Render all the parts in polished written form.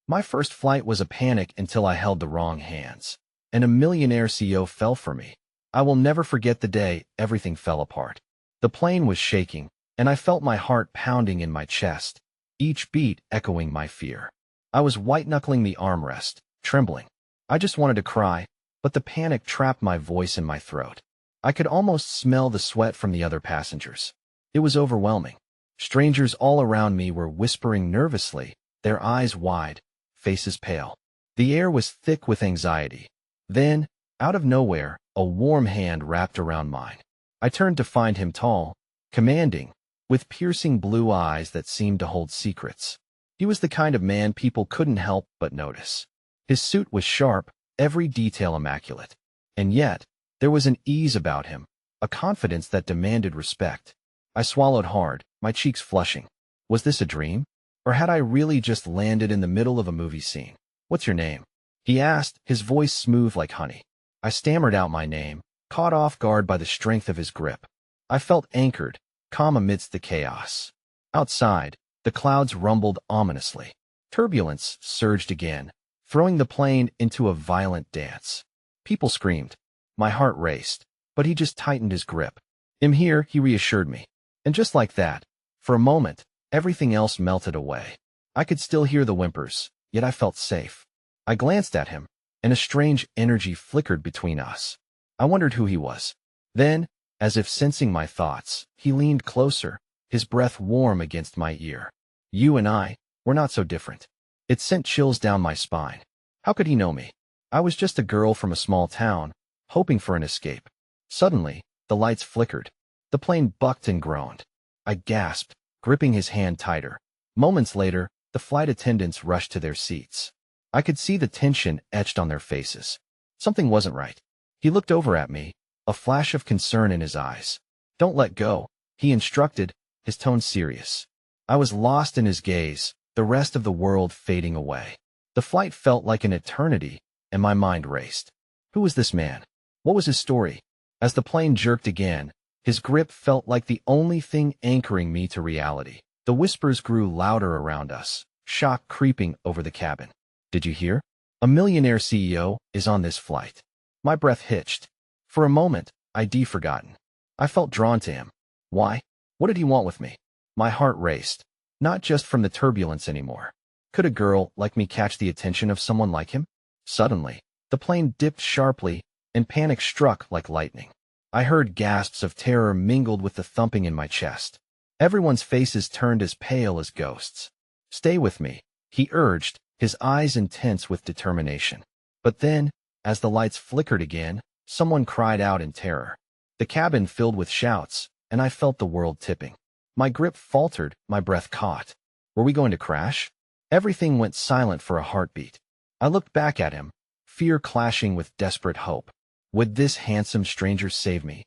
My first flight was a panic until I held the wrong hands, and a millionaire CEO fell for me. I will never forget the day everything fell apart. The plane was shaking, and I felt my heart pounding in my chest, each beat echoing my fear. I was white-knuckling the armrest, trembling. I just wanted to cry, but the panic trapped my voice in my throat. I could almost smell the sweat from the other passengers. It was overwhelming. Strangers all around me were whispering nervously, their eyes wide, faces pale. The air was thick with anxiety. Then, out of nowhere, a warm hand wrapped around mine. I turned to find him tall, commanding, with piercing blue eyes that seemed to hold secrets. He was the kind of man people couldn't help but notice. His suit was sharp, every detail immaculate. And yet, there was an ease about him, a confidence that demanded respect. I swallowed hard, my cheeks flushing. Was this a dream? Or had I really just landed in the middle of a movie scene? "What's your name?" he asked, his voice smooth like honey. I stammered out my name, caught off guard by the strength of his grip. I felt anchored, calm amidst the chaos. Outside, the clouds rumbled ominously. Turbulence surged again, throwing the plane into a violent dance. People screamed. My heart raced, but he just tightened his grip. "I'm here," he reassured me. And just like that, for a moment, everything else melted away. I could still hear the whimpers, yet I felt safe. I glanced at him, and a strange energy flickered between us. I wondered who he was. Then, as if sensing my thoughts, he leaned closer, his breath warm against my ear. "You and I, we're not so different." It sent chills down my spine. How could he know me? I was just a girl from a small town, hoping for an escape. Suddenly, the lights flickered. The plane bucked and groaned. I gasped, gripping his hand tighter. Moments later, the flight attendants rushed to their seats. I could see the tension etched on their faces. Something wasn't right. He looked over at me, a flash of concern in his eyes. "Don't let go," he instructed, his tone serious. I was lost in his gaze, the rest of the world fading away. The flight felt like an eternity, and my mind raced. Who was this man? What was his story? As the plane jerked again, his grip felt like the only thing anchoring me to reality. The whispers grew louder around us, shock creeping over the cabin. "Did you hear? A millionaire CEO is on this flight." My breath hitched. For a moment, I'd forgotten. I felt drawn to him. Why? What did he want with me? My heart raced, not just from the turbulence anymore. Could a girl like me catch the attention of someone like him? Suddenly, the plane dipped sharply, and panic struck like lightning. I heard gasps of terror mingled with the thumping in my chest. Everyone's faces turned as pale as ghosts. "Stay with me," he urged, his eyes intense with determination. But then, as the lights flickered again, someone cried out in terror. The cabin filled with shouts, and I felt the world tipping. My grip faltered, my breath caught. Were we going to crash? Everything went silent for a heartbeat. I looked back at him, fear clashing with desperate hope. Would this handsome stranger save me?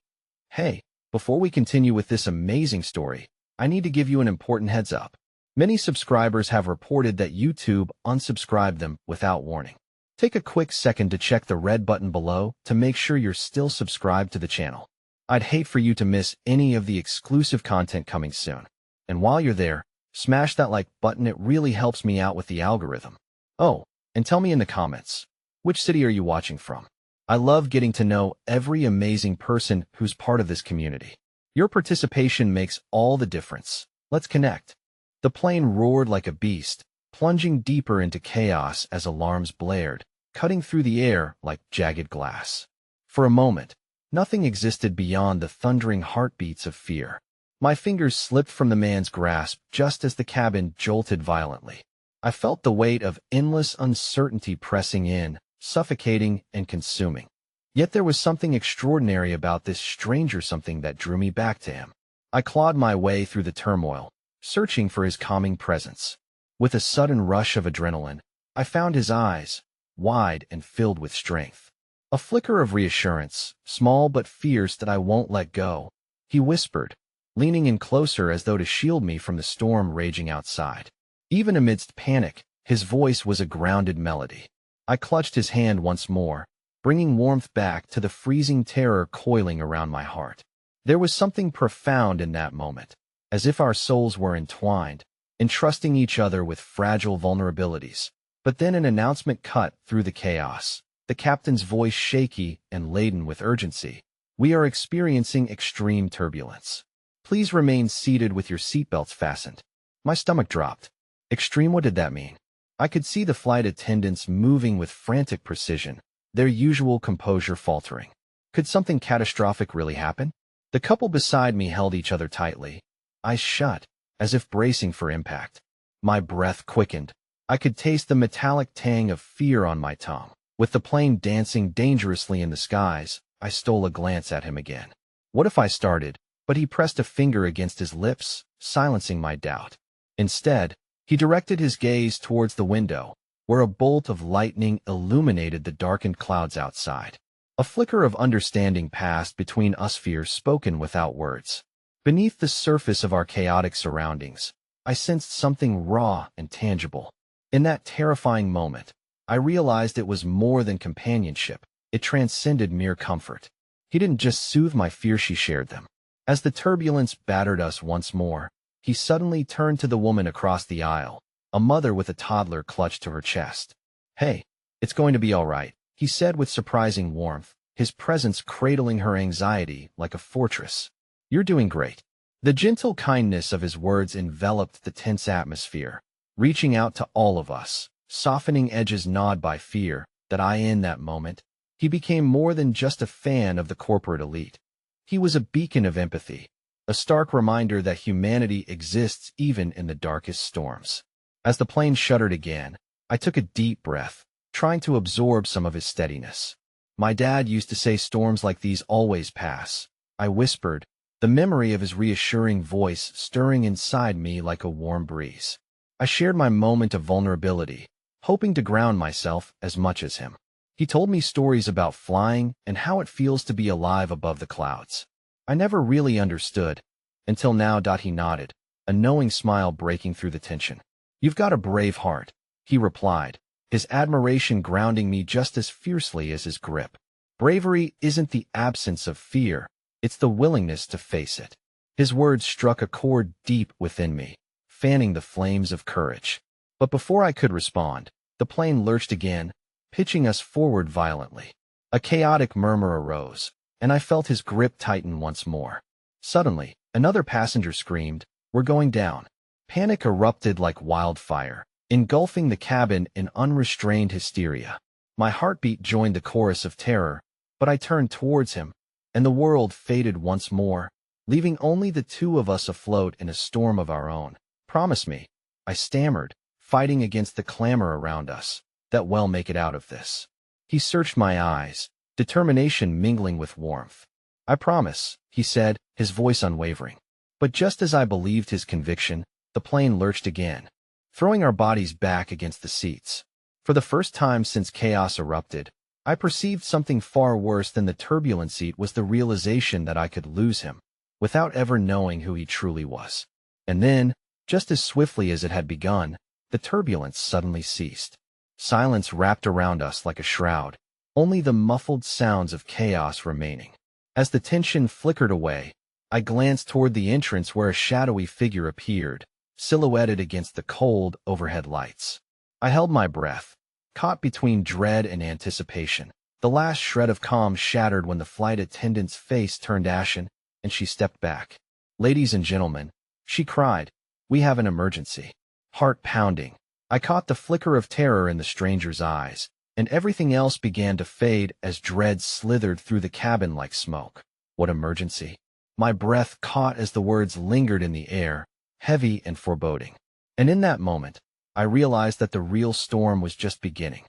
Hey, before we continue with this amazing story, I need to give you an important heads up. Many subscribers have reported that YouTube unsubscribed them without warning. Take a quick second to check the red button below to make sure you're still subscribed to the channel. I'd hate for you to miss any of the exclusive content coming soon. And while you're there, smash that like button, it really helps me out with the algorithm. Oh, and tell me in the comments, which city are you watching from? I love getting to know every amazing person who's part of this community. Your participation makes all the difference. Let's connect. The plane roared like a beast, plunging deeper into chaos as alarms blared, cutting through the air like jagged glass. For a moment, nothing existed beyond the thundering heartbeats of fear. My fingers slipped from the man's grasp just as the cabin jolted violently. I felt the weight of endless uncertainty pressing in, suffocating and consuming. Yet there was something extraordinary about this stranger, something that drew me back to him. I clawed my way through the turmoil, searching for his calming presence. With a sudden rush of adrenaline, I found his eyes, wide and filled with strength. A flicker of reassurance, small but fierce, that I won't let go. He whispered, leaning in closer as though to shield me from the storm raging outside. Even amidst panic, his voice was a grounded melody. I clutched his hand once more, bringing warmth back to the freezing terror coiling around my heart. There was something profound in that moment, as if our souls were entwined, entrusting each other with fragile vulnerabilities. But then an announcement cut through the chaos, the captain's voice shaky and laden with urgency. "We are experiencing extreme turbulence. Please remain seated with your seatbelts fastened." My stomach dropped. Extreme, what did that mean? I could see the flight attendants moving with frantic precision, their usual composure faltering. Could something catastrophic really happen? The couple beside me held each other tightly, eyes shut, as if bracing for impact. My breath quickened. I could taste the metallic tang of fear on my tongue. With the plane dancing dangerously in the skies, I stole a glance at him again. What if I started? But he pressed a finger against his lips, silencing my doubt. Instead, he directed his gaze towards the window, where a bolt of lightning illuminated the darkened clouds outside. A flicker of understanding passed between us, fear spoken without words. Beneath the surface of our chaotic surroundings, I sensed something raw and tangible. In that terrifying moment, I realized it was more than companionship. It transcended mere comfort. He didn't just soothe my fear, she shared them. As the turbulence battered us once more, he suddenly turned to the woman across the aisle, a mother with a toddler clutched to her chest. "Hey, it's going to be all right," he said with surprising warmth, his presence cradling her anxiety like a fortress. "You're doing great." The gentle kindness of his words enveloped the tense atmosphere, reaching out to all of us, softening edges gnawed by fear. In that moment, he became more than just a fan of the corporate elite. He was a beacon of empathy, a stark reminder that humanity exists even in the darkest storms. As the plane shuddered again, I took a deep breath, trying to absorb some of his steadiness. "My dad used to say storms like these always pass," I whispered, the memory of his reassuring voice stirring inside me like a warm breeze. I shared my moment of vulnerability, hoping to ground myself as much as him. He told me stories about flying and how it feels to be alive above the clouds. I never really understood, until now. He nodded, a knowing smile breaking through the tension. "You've got a brave heart," he replied, his admiration grounding me just as fiercely as his grip. "Bravery isn't the absence of fear, it's the willingness to face it." His words struck a chord deep within me, fanning the flames of courage. But before I could respond, the plane lurched again, pitching us forward violently. A chaotic murmur arose, and I felt his grip tighten once more. Suddenly, another passenger screamed, "We're going down." Panic erupted like wildfire, engulfing the cabin in unrestrained hysteria. My heartbeat joined the chorus of terror, but I turned towards him, and the world faded once more, leaving only the two of us afloat in a storm of our own. "Promise me," I stammered, fighting against the clamor around us, "that we'll make it out of this." He searched my eyes, determination mingling with warmth. "I promise," he said, his voice unwavering. But just as I believed his conviction, the plane lurched again, throwing our bodies back against the seats. For the first time since chaos erupted, I perceived something far worse than the turbulence. It was the realization that I could lose him, without ever knowing who he truly was. And then, just as swiftly as it had begun, the turbulence suddenly ceased. Silence wrapped around us like a shroud, only the muffled sounds of chaos remaining. As the tension flickered away, I glanced toward the entrance where a shadowy figure appeared, silhouetted against the cold overhead lights. I held my breath, caught between dread and anticipation. The last shred of calm shattered when the flight attendant's face turned ashen, and she stepped back. "Ladies and gentlemen," she cried, "we have an emergency." Heart pounding, I caught the flicker of terror in the stranger's eyes, and everything else began to fade as dread slithered through the cabin like smoke. What emergency? My breath caught as the words lingered in the air, heavy and foreboding. And in that moment, I realized that the real storm was just beginning.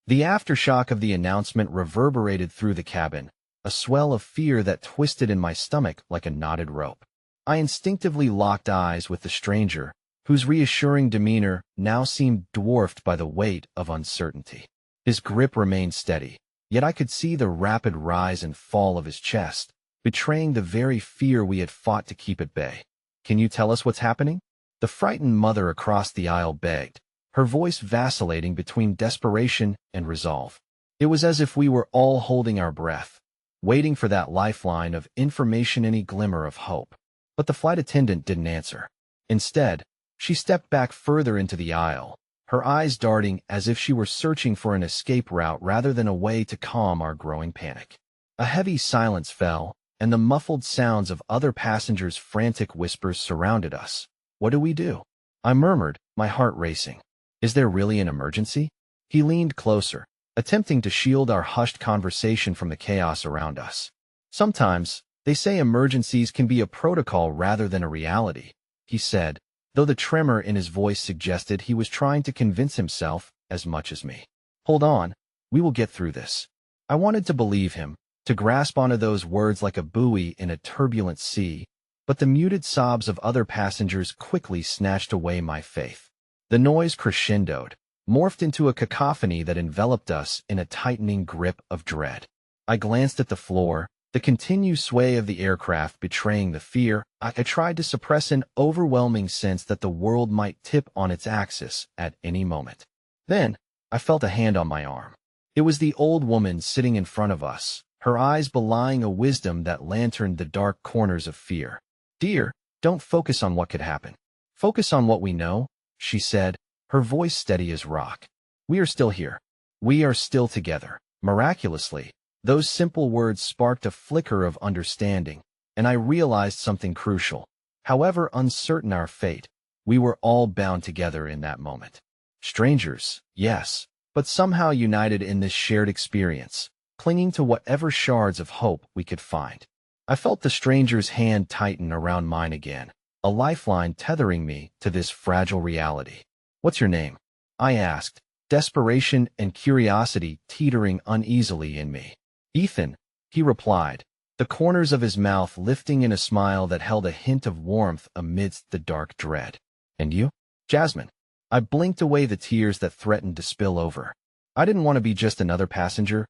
The aftershock of the announcement reverberated through the cabin, a swell of fear that twisted in my stomach like a knotted rope. I instinctively locked eyes with the stranger, whose reassuring demeanor now seemed dwarfed by the weight of uncertainty. His grip remained steady, yet I could see the rapid rise and fall of his chest, betraying the very fear we had fought to keep at bay. "Can you tell us what's happening?" the frightened mother across the aisle begged, her voice vacillating between desperation and resolve. It was as if we were all holding our breath, waiting for that lifeline of information, any glimmer of hope. But the flight attendant didn't answer. Instead, she stepped back further into the aisle, her eyes darting as if she were searching for an escape route rather than a way to calm our growing panic. A heavy silence fell, and the muffled sounds of other passengers' frantic whispers surrounded us. "What do we do?" I murmured, my heart racing. "Is there really an emergency?" He leaned closer, attempting to shield our hushed conversation from the chaos around us. "Sometimes, they say emergencies can be a protocol rather than a reality," he said, though the tremor in his voice suggested he was trying to convince himself as much as me. "Hold on, we will get through this." I wanted to believe him, to grasp onto those words like a buoy in a turbulent sea, but the muted sobs of other passengers quickly snatched away my faith. The noise crescendoed, morphed into a cacophony that enveloped us in a tightening grip of dread. I glanced at the floor, the continued sway of the aircraft betraying the fear. I tried to suppress an overwhelming sense that the world might tip on its axis at any moment. Then, I felt a hand on my arm. It was the old woman sitting in front of us, her eyes belying a wisdom that lanterned the dark corners of fear. "Dear, don't focus on what could happen. Focus on what we know," she said, her voice steady as rock. "We are still here. We are still together." Miraculously, those simple words sparked a flicker of understanding, and I realized something crucial. However uncertain our fate, we were all bound together in that moment. Strangers, yes, but somehow united in this shared experience, clinging to whatever shards of hope we could find. I felt the stranger's hand tighten around mine again, a lifeline tethering me to this fragile reality. "What's your name?" I asked, desperation and curiosity teetering uneasily in me. "Ethan," he replied, the corners of his mouth lifting in a smile that held a hint of warmth amidst the dark dread. "And you?" "Jasmine." I blinked away the tears that threatened to spill over. I didn't want to be just another passenger,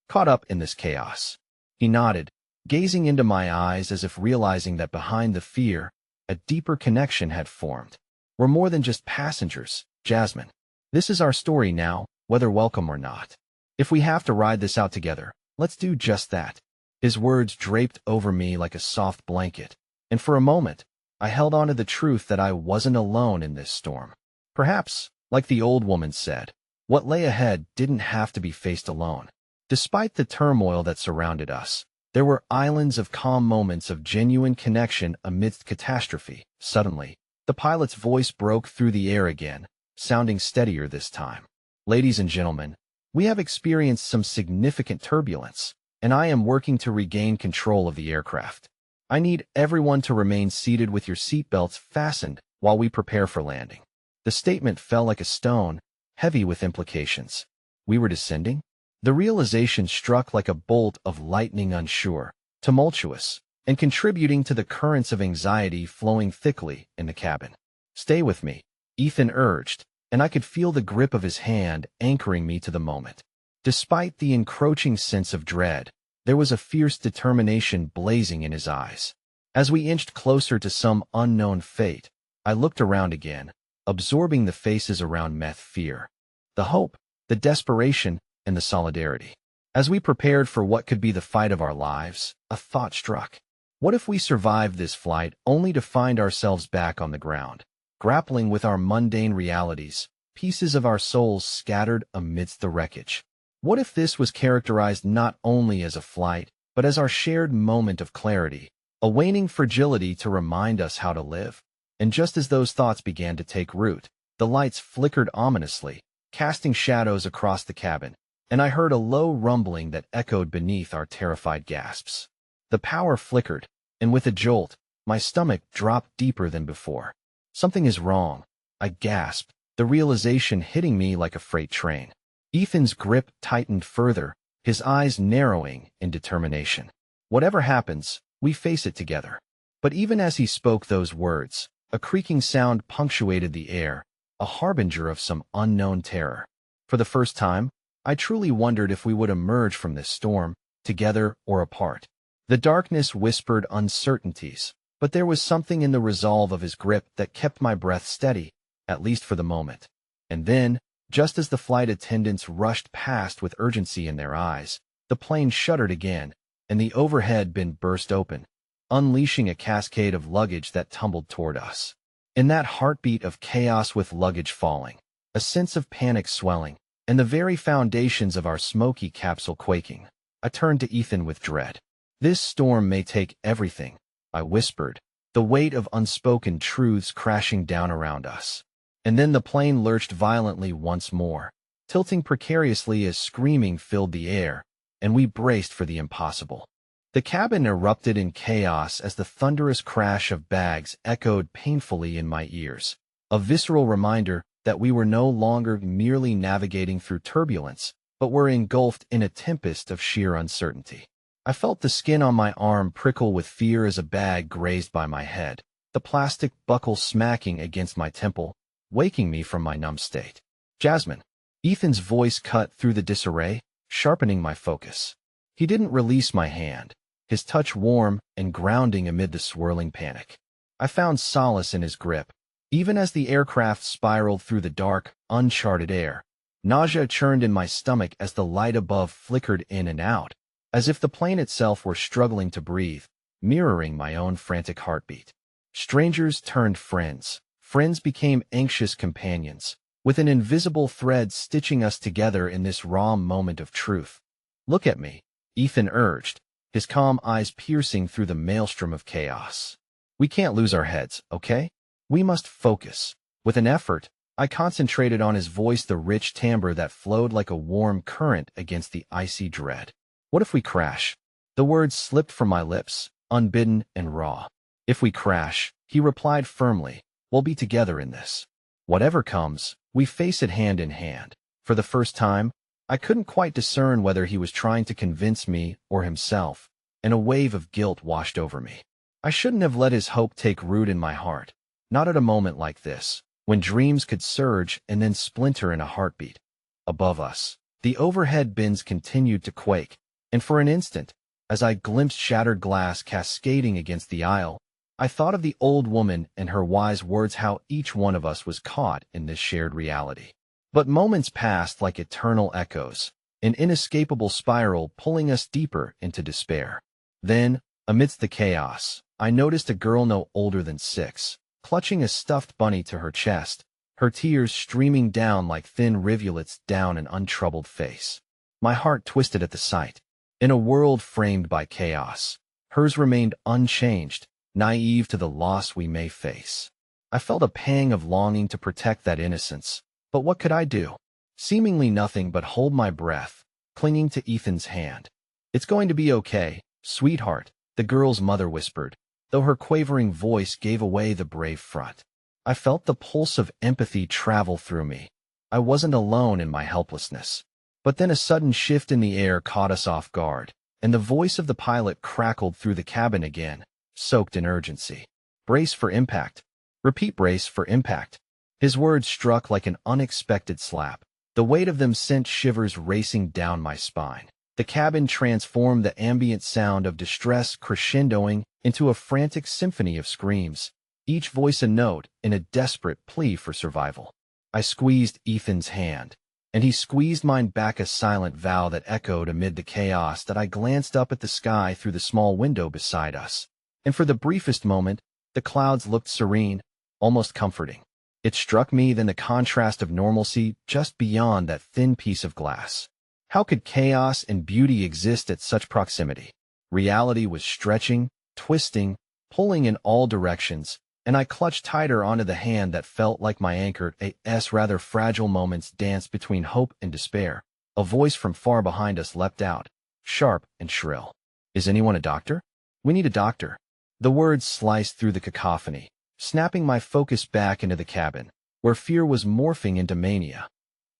caught up in this chaos. He nodded, gazing into my eyes as if realizing that behind the fear, a deeper connection had formed. "We're more than just passengers, Jasmine. This is our story now, whether welcome or not. If we have to ride this out together, let's do just that." His words draped over me like a soft blanket, and for a moment, I held on to the truth that I wasn't alone in this storm. Perhaps, like the old woman said, what lay ahead didn't have to be faced alone. Despite the turmoil that surrounded us, there were islands of calm moments of genuine connection amidst catastrophe. Suddenly, the pilot's voice broke through the air again, sounding steadier this time. "Ladies and gentlemen, we have experienced some significant turbulence, and I am working to regain control of the aircraft. I need everyone to remain seated with your seatbelts fastened while we prepare for landing." The statement fell like a stone, heavy with implications. We were descending? The realization struck like a bolt of lightning, unsure, tumultuous, and contributing to the currents of anxiety flowing thickly in the cabin. "Stay with me," Ethan urged, and I could feel the grip of his hand anchoring me to the moment. Despite the encroaching sense of dread, there was a fierce determination blazing in his eyes. As we inched closer to some unknown fate, I looked around again, absorbing the faces around me: fear, the hope, the desperation, and the solidarity. As we prepared for what could be the fight of our lives, a thought struck. What if we survived this flight only to find ourselves back on the ground, grappling with our mundane realities, pieces of our souls scattered amidst the wreckage? What if this was characterized not only as a flight, but as our shared moment of clarity, a waning fragility to remind us how to live? And just as those thoughts began to take root, the lights flickered ominously, casting shadows across the cabin, and I heard a low rumbling that echoed beneath our terrified gasps. The power flickered, and with a jolt, my stomach dropped deeper than before. "Something is wrong," I gasped, the realization hitting me like a freight train. Ethan's grip tightened further, his eyes narrowing in determination. "Whatever happens, we face it together." But even as he spoke those words, a creaking sound punctuated the air, a harbinger of some unknown terror. For the first time, I truly wondered if we would emerge from this storm, together or apart. The darkness whispered uncertainties, but there was something in the resolve of his grip that kept my breath steady, at least for the moment. And then, just as the flight attendants rushed past with urgency in their eyes, the plane shuddered again, and the overhead bin burst open, unleashing a cascade of luggage that tumbled toward us. In that heartbeat of chaos with luggage falling, a sense of panic swelling, and the very foundations of our smoky capsule quaking. I turned to Ethan with dread. "This storm may take everything," I whispered, the weight of unspoken truths crashing down around us. And then the plane lurched violently once more, tilting precariously as screaming filled the air, and we braced for the impossible. The cabin erupted in chaos as the thunderous crash of bags echoed painfully in my ears, a visceral reminder that we were no longer merely navigating through turbulence, but were engulfed in a tempest of sheer uncertainty. I felt the skin on my arm prickle with fear as a bag grazed by my head, the plastic buckle smacking against my temple, waking me from my numb state. "Jasmine." Ethan's voice cut through the disarray, sharpening my focus. He didn't release my hand, his touch warm and grounding amid the swirling panic. I found solace in his grip. Even as the aircraft spiraled through the dark, uncharted air, nausea churned in my stomach as the light above flickered in and out, as if the plane itself were struggling to breathe, mirroring my own frantic heartbeat. Strangers turned friends. Friends became anxious companions, with an invisible thread stitching us together in this raw moment of truth. "Look at me," Ethan urged, his calm eyes piercing through the maelstrom of chaos. "We can't lose our heads, okay? We must focus." With an effort, I concentrated on his voice, the rich timbre that flowed like a warm current against the icy dread. "What if we crash?" The words slipped from my lips, unbidden and raw. "If we crash," he replied firmly, "we'll be together in this. Whatever comes, we face it hand in hand." For the first time, I couldn't quite discern whether he was trying to convince me or himself, and a wave of guilt washed over me. I shouldn't have let his hope take root in my heart, not at a moment like this, when dreams could surge and then splinter in a heartbeat. Above us, the overhead bins continued to quake, and for an instant, as I glimpsed shattered glass cascading against the aisle, I thought of the old woman and her wise words, how each one of us was caught in this shared reality. But moments passed like eternal echoes, an inescapable spiral pulling us deeper into despair. Then, amidst the chaos, I noticed a girl no older than 6, clutching a stuffed bunny to her chest, her tears streaming down like thin rivulets down an untroubled face. My heart twisted at the sight. In a world framed by chaos, hers remained unchanged, naive to the loss we may face. I felt a pang of longing to protect that innocence, but what could I do? Seemingly nothing but hold my breath, clinging to Ethan's hand. "It's going to be okay, sweetheart," the girl's mother whispered, though her quavering voice gave away the brave front. I felt the pulse of empathy travel through me. I wasn't alone in my helplessness. But then a sudden shift in the air caught us off guard, and the voice of the pilot crackled through the cabin again, soaked in urgency. "Brace for impact. Repeat, brace for impact." His words struck like an unexpected slap. The weight of them sent shivers racing down my spine. The cabin transformed the ambient sound of distress crescendoing into a frantic symphony of screams, each voice a note in a desperate plea for survival. I squeezed Ethan's hand, and he squeezed mine back, a silent vow that echoed amid the chaos. That I glanced up at the sky through the small window beside us, and for the briefest moment, the clouds looked serene, almost comforting. It struck me then the contrast of normalcy just beyond that thin piece of glass. How could chaos and beauty exist at such proximity? Reality was stretching, twisting, pulling in all directions, and I clutched tighter onto the hand that felt like my anchor. As rather fragile moments danced between hope and despair, a voice from far behind us leapt out, sharp and shrill. "Is anyone a doctor? We need a doctor." The words sliced through the cacophony, snapping my focus back into the cabin, where fear was morphing into mania.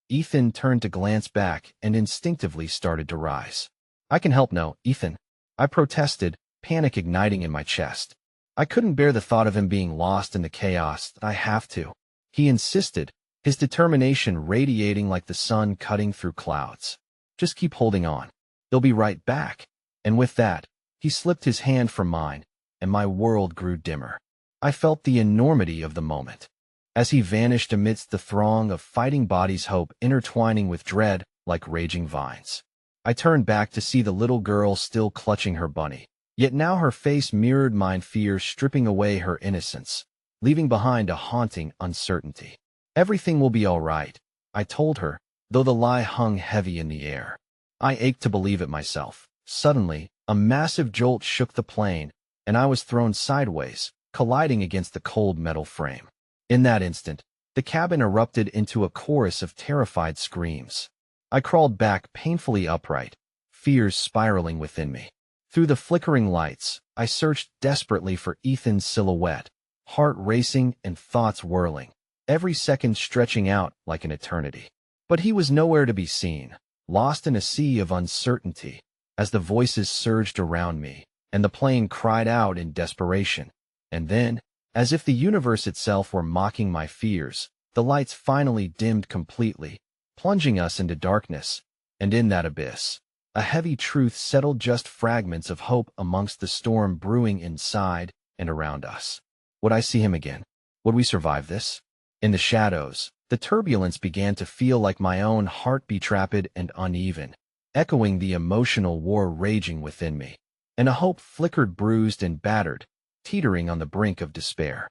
Ethan turned to glance back and instinctively started to rise. "I can help." "No, Ethan," I protested, panic igniting in my chest. I couldn't bear the thought of him being lost in the chaos. "I have to," he insisted, his determination radiating like the sun cutting through clouds. "Just keep holding on. They'll be right back." And with that, he slipped his hand from mine, and my world grew dimmer. I felt the enormity of the moment. As he vanished amidst the throng of fighting bodies, hope intertwining with dread like raging vines. I turned back to see the little girl still clutching her bunny, yet now her face mirrored mine, fear stripping away her innocence, leaving behind a haunting uncertainty. "Everything will be all right," I told her, though the lie hung heavy in the air. I ached to believe it myself. Suddenly, a massive jolt shook the plane, and I was thrown sideways, colliding against the cold metal frame. In that instant, the cabin erupted into a chorus of terrified screams. I crawled back painfully upright, fears spiraling within me. Through the flickering lights, I searched desperately for Ethan's silhouette, heart racing and thoughts whirling, every second stretching out like an eternity. But he was nowhere to be seen, lost in a sea of uncertainty. As the voices surged around me, and the plane cried out in desperation. And then, as if the universe itself were mocking my fears, the lights finally dimmed completely, plunging us into darkness. And in that abyss, a heavy truth settled, just fragments of hope amongst the storm brewing inside and around us. Would I see him again? Would we survive this? In the shadows, the turbulence began to feel like my own heartbeat, rapid and uneven, echoing the emotional war raging within me. And a hope flickered, bruised and battered, teetering on the brink of despair.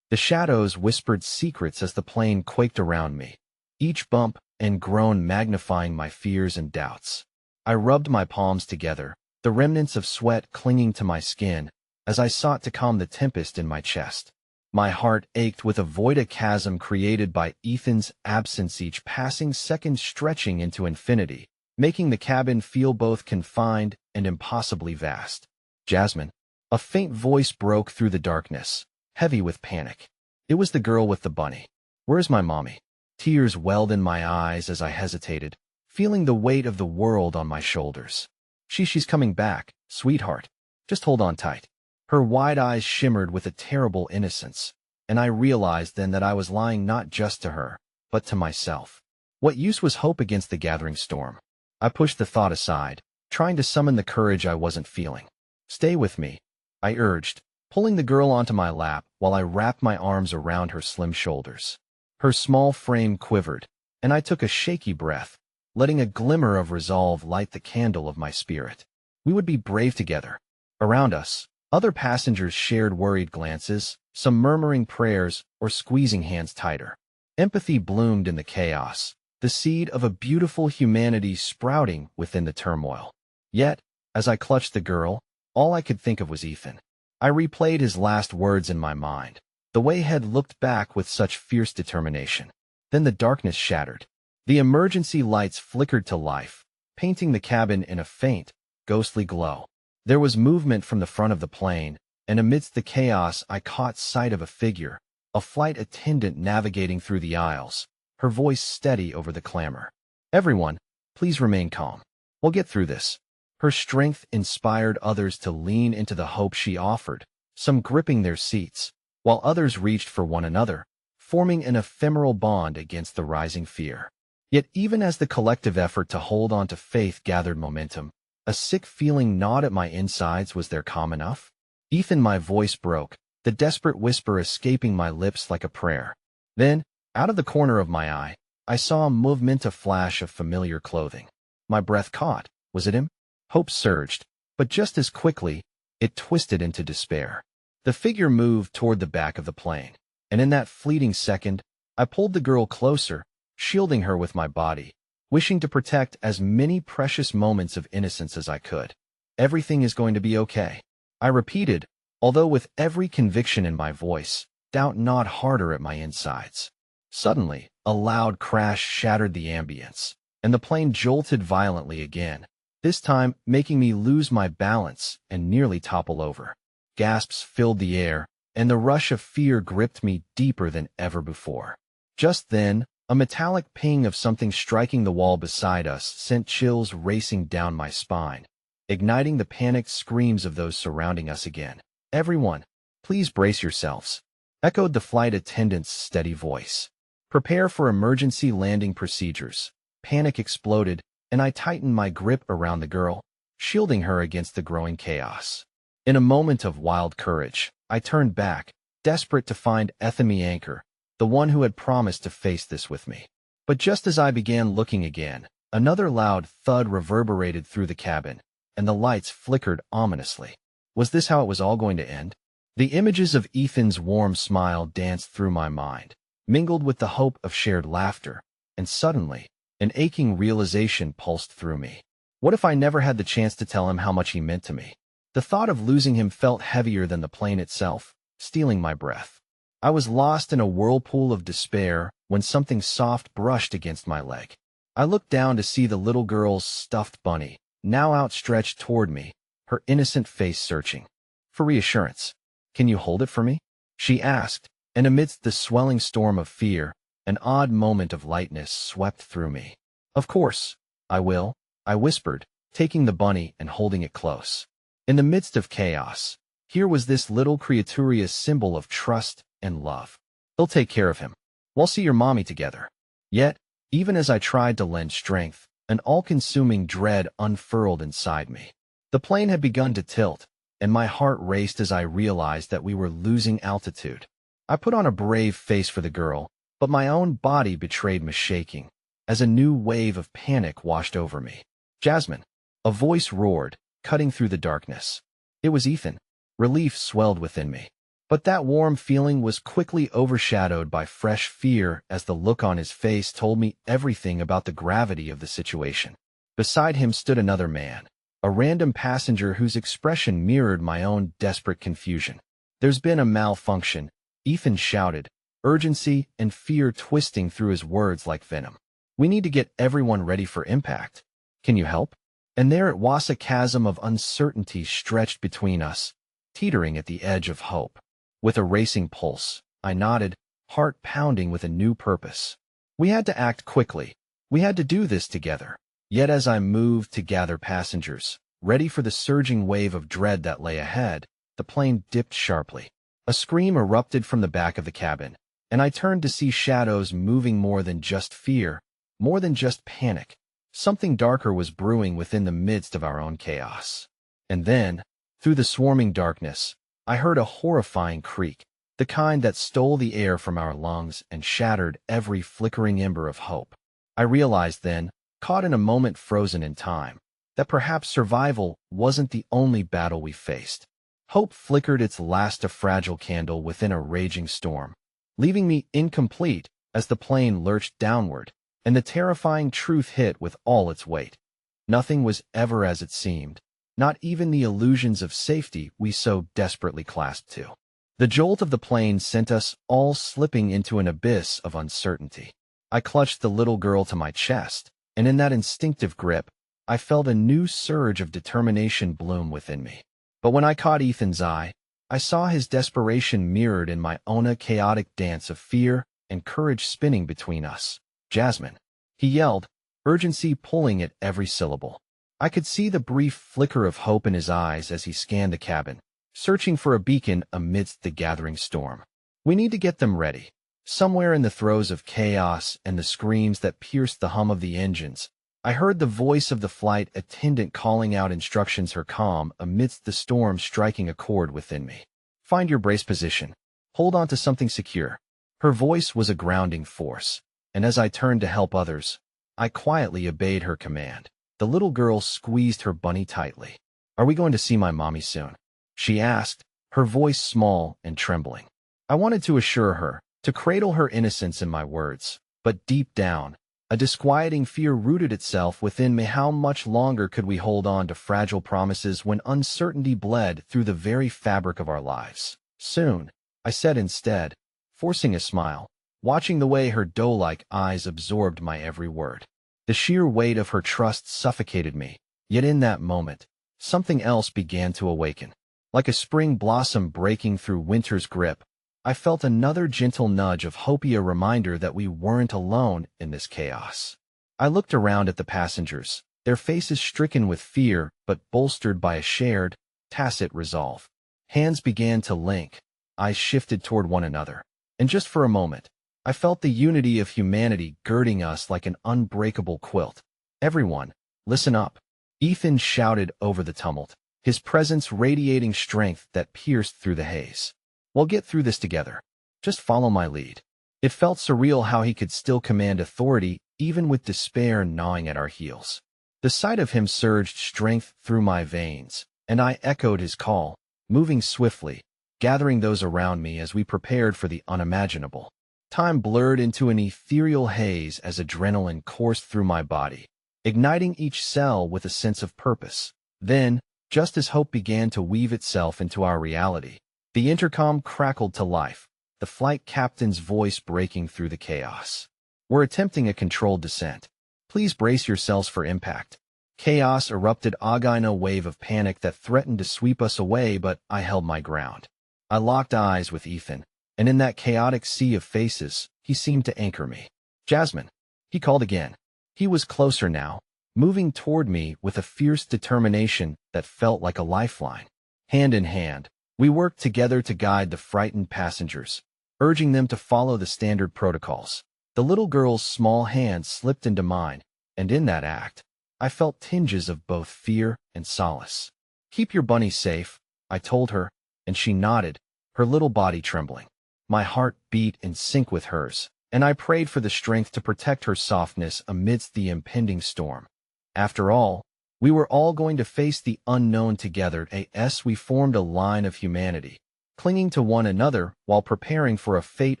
The shadows whispered secrets as the plane quaked around me, each bump and groan magnifying my fears and doubts. I rubbed my palms together, the remnants of sweat clinging to my skin, as I sought to calm the tempest in my chest. My heart ached with a void, a chasm created by Ethan's absence, each passing second stretching into infinity, making the cabin feel both confined and impossibly vast. Jasmine. A faint voice broke through the darkness, heavy with panic. It was the girl with the bunny. Where's my mommy? Tears welled in my eyes as I hesitated, feeling the weight of the world on my shoulders. She's coming back, sweetheart. Just hold on tight. Her wide eyes shimmered with a terrible innocence, and I realized then that I was lying not just to her, but to myself. What use was hope against the gathering storm? I pushed the thought aside, trying to summon the courage I wasn't feeling. Stay with me, I urged, pulling the girl onto my lap while I wrapped my arms around her slim shoulders. Her small frame quivered, and I took a shaky breath, letting a glimmer of resolve light the candle of my spirit. We would be brave together. Around us, other passengers shared worried glances, some murmuring prayers or squeezing hands tighter. Empathy bloomed in the chaos, the seed of a beautiful humanity sprouting within the turmoil. Yet, as I clutched the girl, all I could think of was Ethan. I replayed his last words in my mind, the way he had looked back with such fierce determination. Then the darkness shattered. The emergency lights flickered to life, painting the cabin in a faint, ghostly glow. There was movement from the front of the plane, and amidst the chaos I caught sight of a figure, a flight attendant navigating through the aisles, her voice steady over the clamor. Everyone, please remain calm. We'll get through this. Her strength inspired others to lean into the hope she offered, some gripping their seats, while others reached for one another, forming an ephemeral bond against the rising fear. Yet even as the collective effort to hold on to faith gathered momentum, a sick feeling gnawed at my insides. Was there calm enough? Ethan, my voice broke, the desperate whisper escaping my lips like a prayer. Then, out of the corner of my eye, I saw a movement, a flash of familiar clothing. My breath caught. Was it him? Hope surged, but just as quickly, it twisted into despair. The figure moved toward the back of the plane, and in that fleeting second, I pulled the girl closer, shielding her with my body, wishing to protect as many precious moments of innocence as I could. Everything is going to be okay, I repeated, although with every conviction in my voice, doubt gnawed harder at my insides. Suddenly, a loud crash shattered the ambience, and the plane jolted violently again, this time making me lose my balance and nearly topple over. Gasps filled the air, and the rush of fear gripped me deeper than ever before. Just then, a metallic ping of something striking the wall beside us sent chills racing down my spine, igniting the panicked screams of those surrounding us again. Everyone, please brace yourselves, echoed the flight attendant's steady voice. Prepare for emergency landing procedures. Panic exploded, and I tightened my grip around the girl, shielding her against the growing chaos. In a moment of wild courage, I turned back, desperate to find Ethemy Anchor, the one who had promised to face this with me. But just as I began looking again, another loud thud reverberated through the cabin, and the lights flickered ominously. Was this how it was all going to end? The images of Ethan's warm smile danced through my mind, mingled with the hope of shared laughter, and suddenly, an aching realization pulsed through me. What if I never had the chance to tell him how much he meant to me? The thought of losing him felt heavier than the plane itself, stealing my breath. I was lost in a whirlpool of despair when something soft brushed against my leg. I looked down to see the little girl's stuffed bunny, now outstretched toward me, her innocent face searching for reassurance. "Can you hold it for me?" she asked, and amidst the swelling storm of fear, an odd moment of lightness swept through me. "Of course, I will," I whispered, taking the bunny and holding it close. In the midst of chaos, here was this little creaturia's symbol of trust and love. "They'll take care of him. We'll see your mommy together." Yet, even as I tried to lend strength, an all-consuming dread unfurled inside me. The plane had begun to tilt, and my heart raced as I realized that we were losing altitude. I put on a brave face for the girl, but my own body betrayed me shaking, as a new wave of panic washed over me. "Jasmine!" A voice roared, cutting through the darkness. It was Ethan. Relief swelled within me. But that warm feeling was quickly overshadowed by fresh fear as the look on his face told me everything about the gravity of the situation. Beside him stood another man, a random passenger whose expression mirrored my own desperate confusion. "There's been a malfunction," Ethan shouted, urgency and fear twisting through his words like venom. "We need to get everyone ready for impact. Can you help?" And there it was, a chasm of uncertainty stretched between us, teetering at the edge of hope. With a racing pulse, I nodded, heart pounding with a new purpose. We had to act quickly. We had to do this together. Yet as I moved to gather passengers, ready for the surging wave of dread that lay ahead, the plane dipped sharply. A scream erupted from the back of the cabin, and I turned to see shadows moving more than just fear, more than just panic. Something darker was brewing within the midst of our own chaos. And then, through the swarming darkness, I heard a horrifying creak, the kind that stole the air from our lungs and shattered every flickering ember of hope. I realized then, caught in a moment frozen in time, that perhaps survival wasn't the only battle we faced. Hope flickered its last a fragile candle within a raging storm, leaving me incomplete as the plane lurched downward, and the terrifying truth hit with all its weight. Nothing was ever as it seemed. Not even the illusions of safety we so desperately clasped to. The jolt of the plane sent us all slipping into an abyss of uncertainty. I clutched the little girl to my chest, and in that instinctive grip, I felt a new surge of determination bloom within me. But when I caught Ethan's eye, I saw his desperation mirrored in my own chaotic dance of fear and courage spinning between us. "Jasmine!" he yelled, urgency pulling at every syllable. I could see the brief flicker of hope in his eyes as he scanned the cabin, searching for a beacon amidst the gathering storm. "We need to get them ready." Somewhere in the throes of chaos and the screams that pierced the hum of the engines, I heard the voice of the flight attendant calling out instructions, her calm amidst the storm striking a chord within me. "Find your brace position. Hold on to something secure." Her voice was a grounding force, and as I turned to help others, I quietly obeyed her command. The little girl squeezed her bunny tightly. "Are we going to see my mommy soon?" she asked, her voice small and trembling. I wanted to assure her, to cradle her innocence in my words, but deep down, a disquieting fear rooted itself within me. How much longer could we hold on to fragile promises when uncertainty bled through the very fabric of our lives? "Soon," I said instead, forcing a smile, watching the way her doe-like eyes absorbed my every word. The sheer weight of her trust suffocated me, yet in that moment, something else began to awaken. Like a spring blossom breaking through winter's grip, I felt another gentle nudge of hope, a reminder that we weren't alone in this chaos. I looked around at the passengers, their faces stricken with fear but bolstered by a shared, tacit resolve. Hands began to link, eyes shifted toward one another, and just for a moment, I felt the unity of humanity girding us like an unbreakable quilt. "Everyone, listen up," Ethan shouted over the tumult, his presence radiating strength that pierced through the haze. "We'll get through this together. Just follow my lead." It felt surreal how he could still command authority, even with despair gnawing at our heels. The sight of him surged strength through my veins, and I echoed his call, moving swiftly, gathering those around me as we prepared for the unimaginable. Time blurred into an ethereal haze as adrenaline coursed through my body, igniting each cell with a sense of purpose. Then, just as hope began to weave itself into our reality, the intercom crackled to life, the flight captain's voice breaking through the chaos. "We're attempting a controlled descent. Please brace yourselves for impact." Chaos erupted in a wave of panic that threatened to sweep us away, but I held my ground. I locked eyes with Ethan, and in that chaotic sea of faces, he seemed to anchor me. "Jasmine," he called again. He was closer now, moving toward me with a fierce determination that felt like a lifeline. Hand in hand, we worked together to guide the frightened passengers, urging them to follow the standard protocols. The little girl's small hand slipped into mine, and in that act, I felt tinges of both fear and solace. "Keep your bunny safe," I told her, and she nodded, her little body trembling. My heart beat in sync with hers, and I prayed for the strength to protect her softness amidst the impending storm. After all, we were all going to face the unknown together. As we formed a line of humanity, clinging to one another while preparing for a fate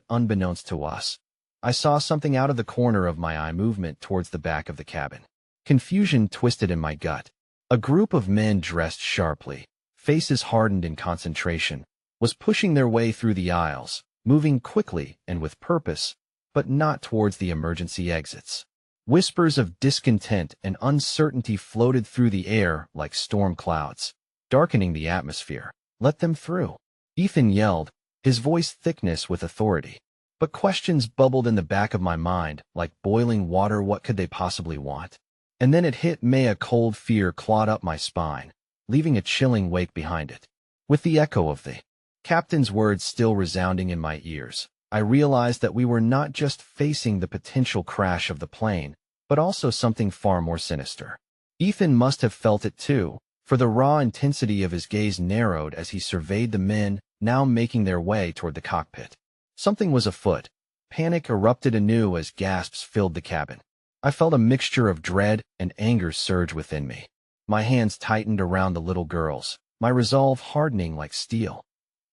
unbeknownst to us. I saw something out of the corner of my eye movement towards the back of the cabin. Confusion twisted in my gut. A group of men dressed sharply, faces hardened in concentration, was pushing their way through the aisles, moving quickly and with purpose, but not towards the emergency exits. Whispers of discontent and uncertainty floated through the air like storm clouds, darkening the atmosphere. "Let them through," Ethan yelled, his voice thickness with authority. But questions bubbled in the back of my mind like boiling water. What could they possibly want? And then it hit me. A cold fear clawed up my spine, leaving a chilling wake behind it. With the echo of the captain's words still resounding in my ears, I realized that we were not just facing the potential crash of the plane, but also something far more sinister. Ethan must have felt it too, for the raw intensity of his gaze narrowed as he surveyed the men now making their way toward the cockpit. Something was afoot. Panic erupted anew as gasps filled the cabin. I felt a mixture of dread and anger surge within me. My hands tightened around the little girl's, my resolve hardening like steel.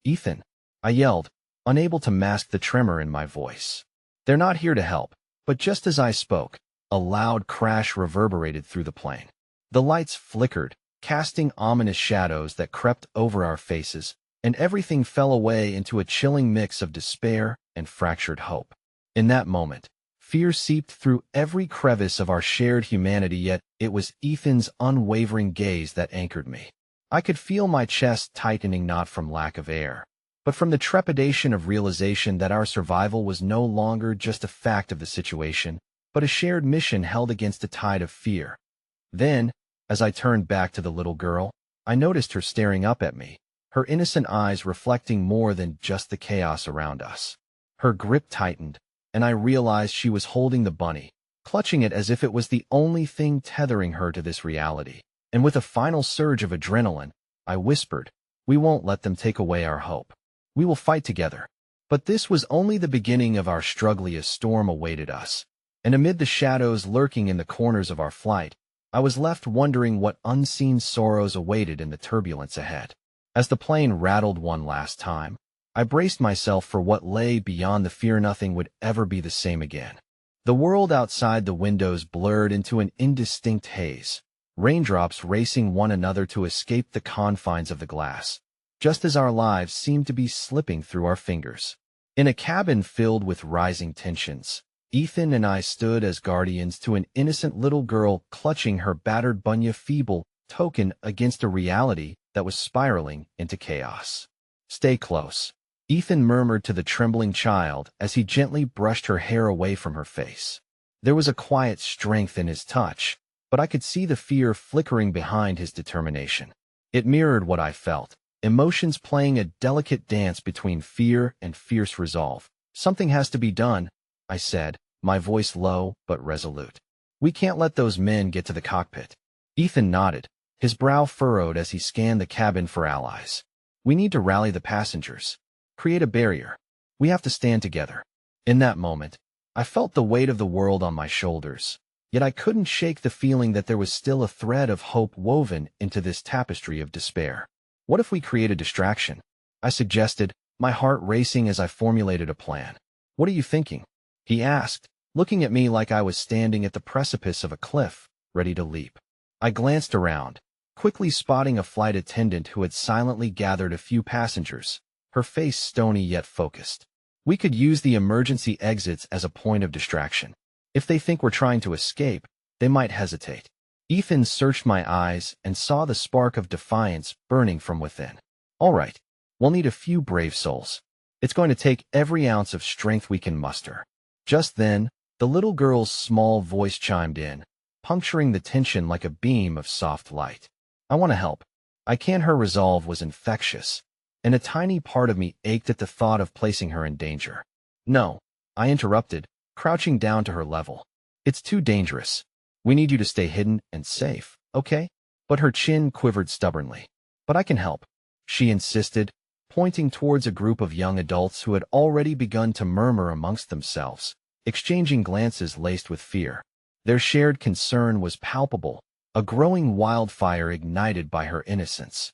"Ethan," I yelled, unable to mask the tremor in my voice. "They're not here to help." But just as I spoke, a loud crash reverberated through the plane. The lights flickered, casting ominous shadows that crept over our faces, and everything fell away into a chilling mix of despair and fractured hope. In that moment, fear seeped through every crevice of our shared humanity, yet it was Ethan's unwavering gaze that anchored me. I could feel my chest tightening, not from lack of air, but from the trepidation of realization that our survival was no longer just a fact of the situation, but a shared mission held against a tide of fear. Then, as I turned back to the little girl, I noticed her staring up at me, her innocent eyes reflecting more than just the chaos around us. Her grip tightened, and I realized she was holding the bunny, clutching it as if it was the only thing tethering her to this reality. And with a final surge of adrenaline, I whispered, "We won't let them take away our hope. We will fight together." But this was only the beginning of our struggle as storm awaited us. And amid the shadows lurking in the corners of our flight, I was left wondering what unseen sorrows awaited in the turbulence ahead. As the plane rattled one last time, I braced myself for what lay beyond the fear. Nothing would ever be the same again. The world outside the windows blurred into an indistinct haze, raindrops racing one another to escape the confines of the glass, just as our lives seemed to be slipping through our fingers. In a cabin filled with rising tensions, Ethan and I stood as guardians to an innocent little girl clutching her battered bunny, feeble token against a reality that was spiraling into chaos. "Stay close," Ethan murmured to the trembling child as he gently brushed her hair away from her face. There was a quiet strength in his touch, but I could see the fear flickering behind his determination. It mirrored what I felt, emotions playing a delicate dance between fear and fierce resolve. "Something has to be done," I said, my voice low but resolute. "We can't let those men get to the cockpit." Ethan nodded, his brow furrowed as he scanned the cabin for allies. "We need to rally the passengers. Create a barrier. We have to stand together." In that moment, I felt the weight of the world on my shoulders, yet I couldn't shake the feeling that there was still a thread of hope woven into this tapestry of despair. "What if we create a distraction?" I suggested, my heart racing as I formulated a plan. What are you thinking? He asked, looking at me like I was standing at the precipice of a cliff, ready to leap. I glanced around, quickly spotting a flight attendant who had silently gathered a few passengers, her face stony yet focused. We could use the emergency exits as a point of distraction. If they think we're trying to escape, they might hesitate. Ethan searched my eyes and saw the spark of defiance burning from within. All right, we'll need a few brave souls. It's going to take every ounce of strength we can muster. Just then, the little girl's small voice chimed in, puncturing the tension like a beam of soft light. I want to help. Her resolve was infectious, and a tiny part of me ached at the thought of placing her in danger. No, I interrupted, crouching down to her level. It's too dangerous. We need you to stay hidden and safe, okay? But her chin quivered stubbornly. But I can help, she insisted, pointing towards a group of young adults who had already begun to murmur amongst themselves, exchanging glances laced with fear. Their shared concern was palpable, a growing wildfire ignited by her innocence.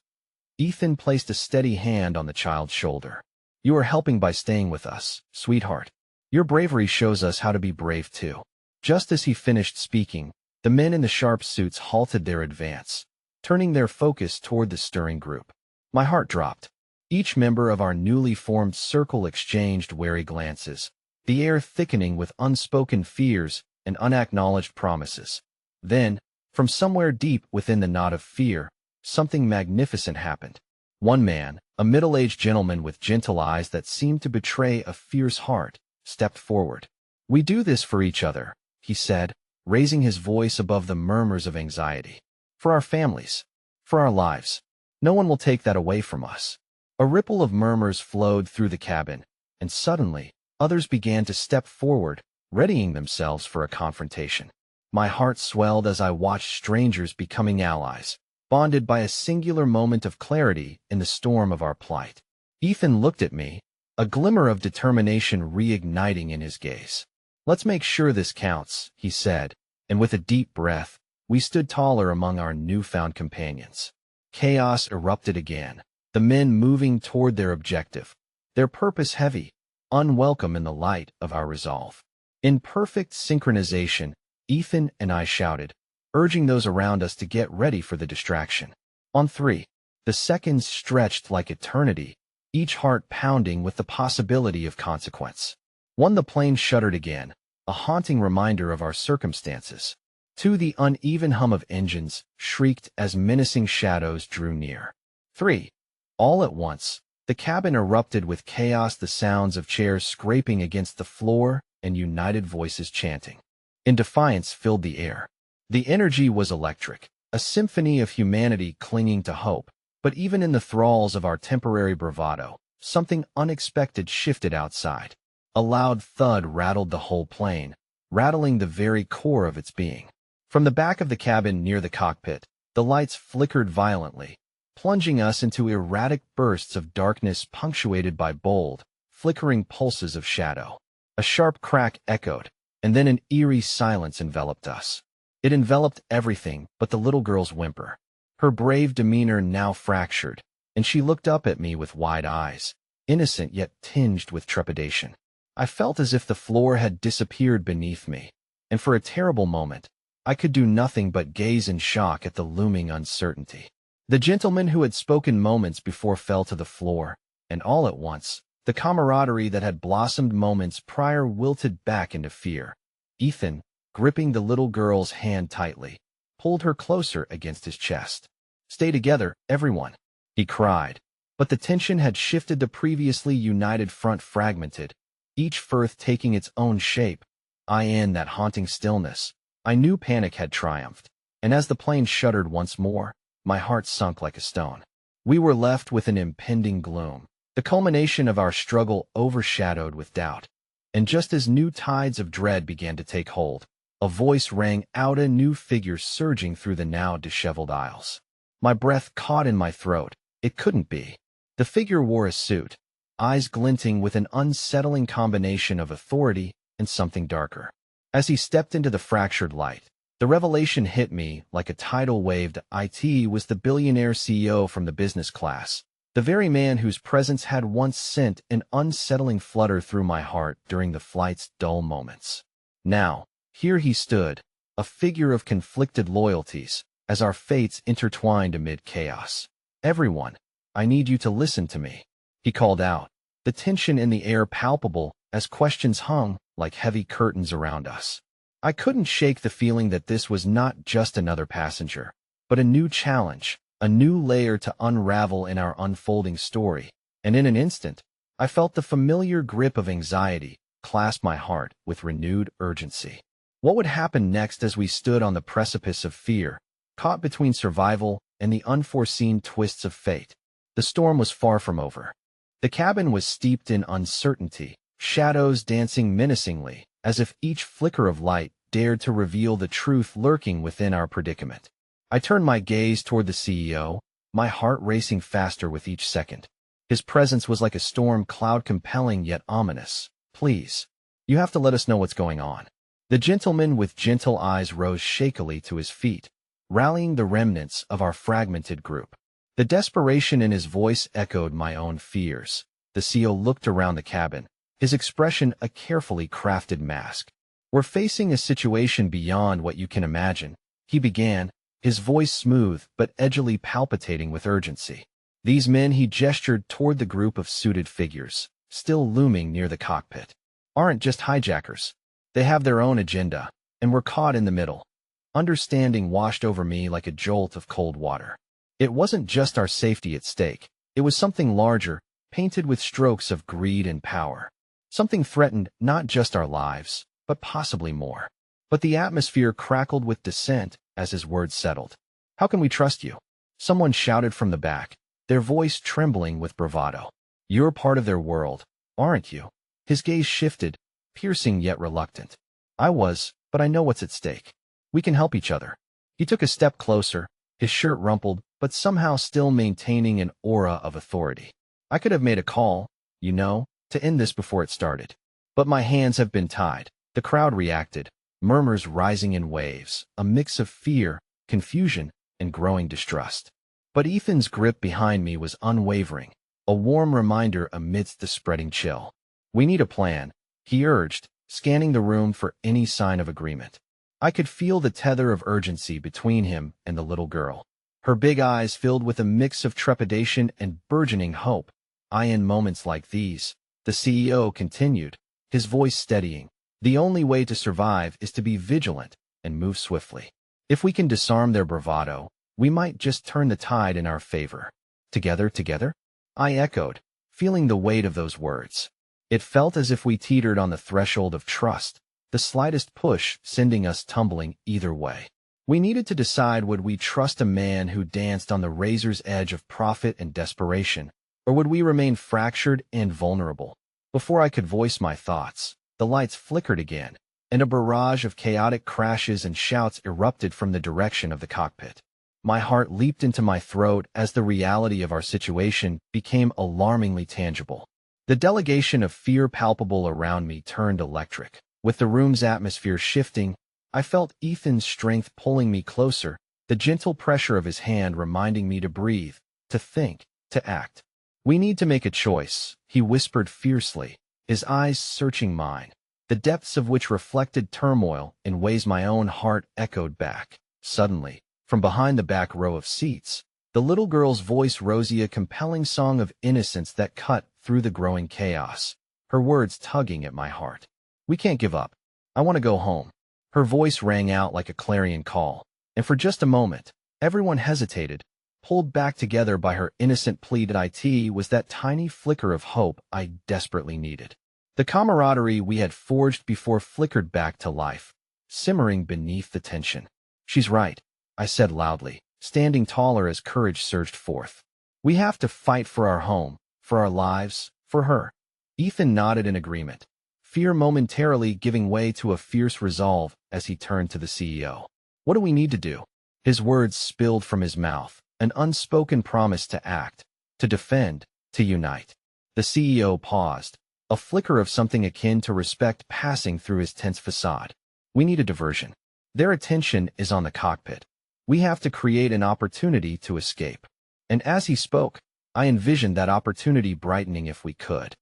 Ethan placed a steady hand on the child's shoulder. You are helping by staying with us, sweetheart. Your bravery shows us how to be brave too. Just as he finished speaking, the men in the sharp suits halted their advance, turning their focus toward the stirring group. My heart dropped. Each member of our newly formed circle exchanged wary glances, the air thickening with unspoken fears and unacknowledged promises. Then, from somewhere deep within the knot of fear, something magnificent happened. One man, a middle-aged gentleman with gentle eyes that seemed to betray a fierce heart, stepped forward. We do this for each other, he said, raising his voice above the murmurs of anxiety. For our families. For our lives. No one will take that away from us. A ripple of murmurs flowed through the cabin, and suddenly, others began to step forward, readying themselves for a confrontation. My heart swelled as I watched strangers becoming allies, bonded by a singular moment of clarity in the storm of our plight. Ethan looked at me, a glimmer of determination reigniting in his gaze. Let's make sure this counts, he said, and with a deep breath, we stood taller among our newfound companions. Chaos erupted again, the men moving toward their objective, their purpose heavy, unwelcome in the light of our resolve. In perfect synchronization, Ethan and I shouted, urging those around us to get ready for the distraction. On three, the seconds stretched like eternity, each heart pounding with the possibility of consequence. One, the plane shuddered again, a haunting reminder of our circumstances. Two, the uneven hum of engines shrieked as menacing shadows drew near. Three, all at once, the cabin erupted with chaos, the sounds of chairs scraping against the floor and united voices chanting. In defiance filled the air. The energy was electric, a symphony of humanity clinging to hope. But even in the thralls of our temporary bravado, something unexpected shifted outside. A loud thud rattled the whole plane, rattling the very core of its being. From the back of the cabin near the cockpit, the lights flickered violently, plunging us into erratic bursts of darkness punctuated by bold, flickering pulses of shadow. A sharp crack echoed, and then an eerie silence enveloped us. It enveloped everything but the little girl's whimper. Her brave demeanor now fractured, and she looked up at me with wide eyes, innocent yet tinged with trepidation. I felt as if the floor had disappeared beneath me, and for a terrible moment, I could do nothing but gaze in shock at the looming uncertainty. The gentleman who had spoken moments before fell to the floor, and all at once, the camaraderie that had blossomed moments prior wilted back into fear. Ethan, gripping the little girl's hand tightly, pulled her closer against his chest. Stay together, everyone, he cried. But the tension had shifted. The previously united front fragmented, each Firth taking its own shape. In that haunting stillness, I knew panic had triumphed, and as the plane shuddered once more, my heart sunk like a stone. We were left with an impending gloom, the culmination of our struggle overshadowed with doubt. And just as new tides of dread began to take hold, a voice rang out, a new figure surging through the now disheveled aisles. My breath caught in my throat. It couldn't be. The figure wore a suit, eyes glinting with an unsettling combination of authority and something darker. As he stepped into the fractured light, the revelation hit me like a tidal wave. It was the billionaire CEO from the business class, The very man whose presence had once sent an unsettling flutter through my heart during the flight's dull moments. Now, here he stood, a figure of conflicted loyalties, as our fates intertwined amid chaos. "Everyone, I need you to listen to me," he called out, the tension in the air palpable as questions hung like heavy curtains around us. I couldn't shake the feeling that this was not just another passenger, but a new challenge, a new layer to unravel in our unfolding story, and in an instant, I felt the familiar grip of anxiety clasp my heart with renewed urgency. What would happen next as we stood on the precipice of fear, caught between survival and the unforeseen twists of fate? The storm was far from over. The cabin was steeped in uncertainty, shadows dancing menacingly, as if each flicker of light dared to reveal the truth lurking within our predicament. I turned my gaze toward the CEO, my heart racing faster with each second. His presence was like a storm cloud, compelling yet ominous. "Please, you have to let us know what's going on." The gentleman with gentle eyes rose shakily to his feet, rallying the remnants of our fragmented group. The desperation in his voice echoed my own fears. The CEO looked around the cabin, his expression a carefully crafted mask. "We're facing a situation beyond what you can imagine," he began, his voice smooth but edgily palpitating with urgency. "These men," he gestured toward the group of suited figures, still looming near the cockpit, "aren't just hijackers. They have their own agenda, and we're caught in the middle." Understanding washed over me like a jolt of cold water. It wasn't just our safety at stake. It was something larger, painted with strokes of greed and power. Something threatened not just our lives, but possibly more. But the atmosphere crackled with dissent as his words settled. "How can we trust you?" someone shouted from the back, their voice trembling with bravado. "You're part of their world, aren't you?" His gaze shifted, piercing yet reluctant. "I was, but I know what's at stake. We can help each other." He took a step closer, his shirt rumpled, but somehow still maintaining an aura of authority. "I could have made a call, to end this before it started. But my hands have been tied." The crowd reacted, murmurs rising in waves, a mix of fear, confusion, and growing distrust. But Ethan's grip behind me was unwavering, a warm reminder amidst the spreading chill. "We need a plan," he urged, scanning the room for any sign of agreement. I could feel the tether of urgency between him and the little girl, her big eyes filled with a mix of trepidation and burgeoning hope. "In moments like these," the CEO continued, his voice steadying, "the only way to survive is to be vigilant and move swiftly. If we can disarm their bravado, we might just turn the tide in our favor." Together? I echoed, feeling the weight of those words. It felt as if we teetered on the threshold of trust, the slightest push sending us tumbling either way. We needed to decide, would we trust a man who danced on the razor's edge of profit and desperation, or would we remain fractured and vulnerable? Before I could voice my thoughts, the lights flickered again, and a barrage of chaotic crashes and shouts erupted from the direction of the cockpit. My heart leaped into my throat as the reality of our situation became alarmingly tangible. The delegation of fear palpable around me turned electric. With the room's atmosphere shifting, I felt Ethan's strength pulling me closer, the gentle pressure of his hand reminding me to breathe, to think, to act. "We need to make a choice," he whispered fiercely, his eyes searching mine, the depths of which reflected turmoil in ways my own heart echoed back. Suddenly, from behind the back row of seats, the little girl's voice rose, a compelling song of innocence that cut through the growing chaos, her words tugging at my heart. "We can't give up. I want to go home." Her voice rang out like a clarion call, and for just a moment, everyone hesitated, pulled back together by her innocent plea. It was that tiny flicker of hope I desperately needed. The camaraderie we had forged before flickered back to life, simmering beneath the tension. "She's right," I said loudly, standing taller as courage surged forth. "We have to fight for our home, for our lives, for her." Ethan nodded in agreement, fear momentarily giving way to a fierce resolve as he turned to the CEO. "What do we need to do?" His words spilled from his mouth, an unspoken promise to act, to defend, to unite. The CEO paused, a flicker of something akin to respect passing through his tense facade. "We need a diversion. Their attention is on the cockpit. We have to create an opportunity to escape." And as he spoke, I envisioned that opportunity brightening if we could.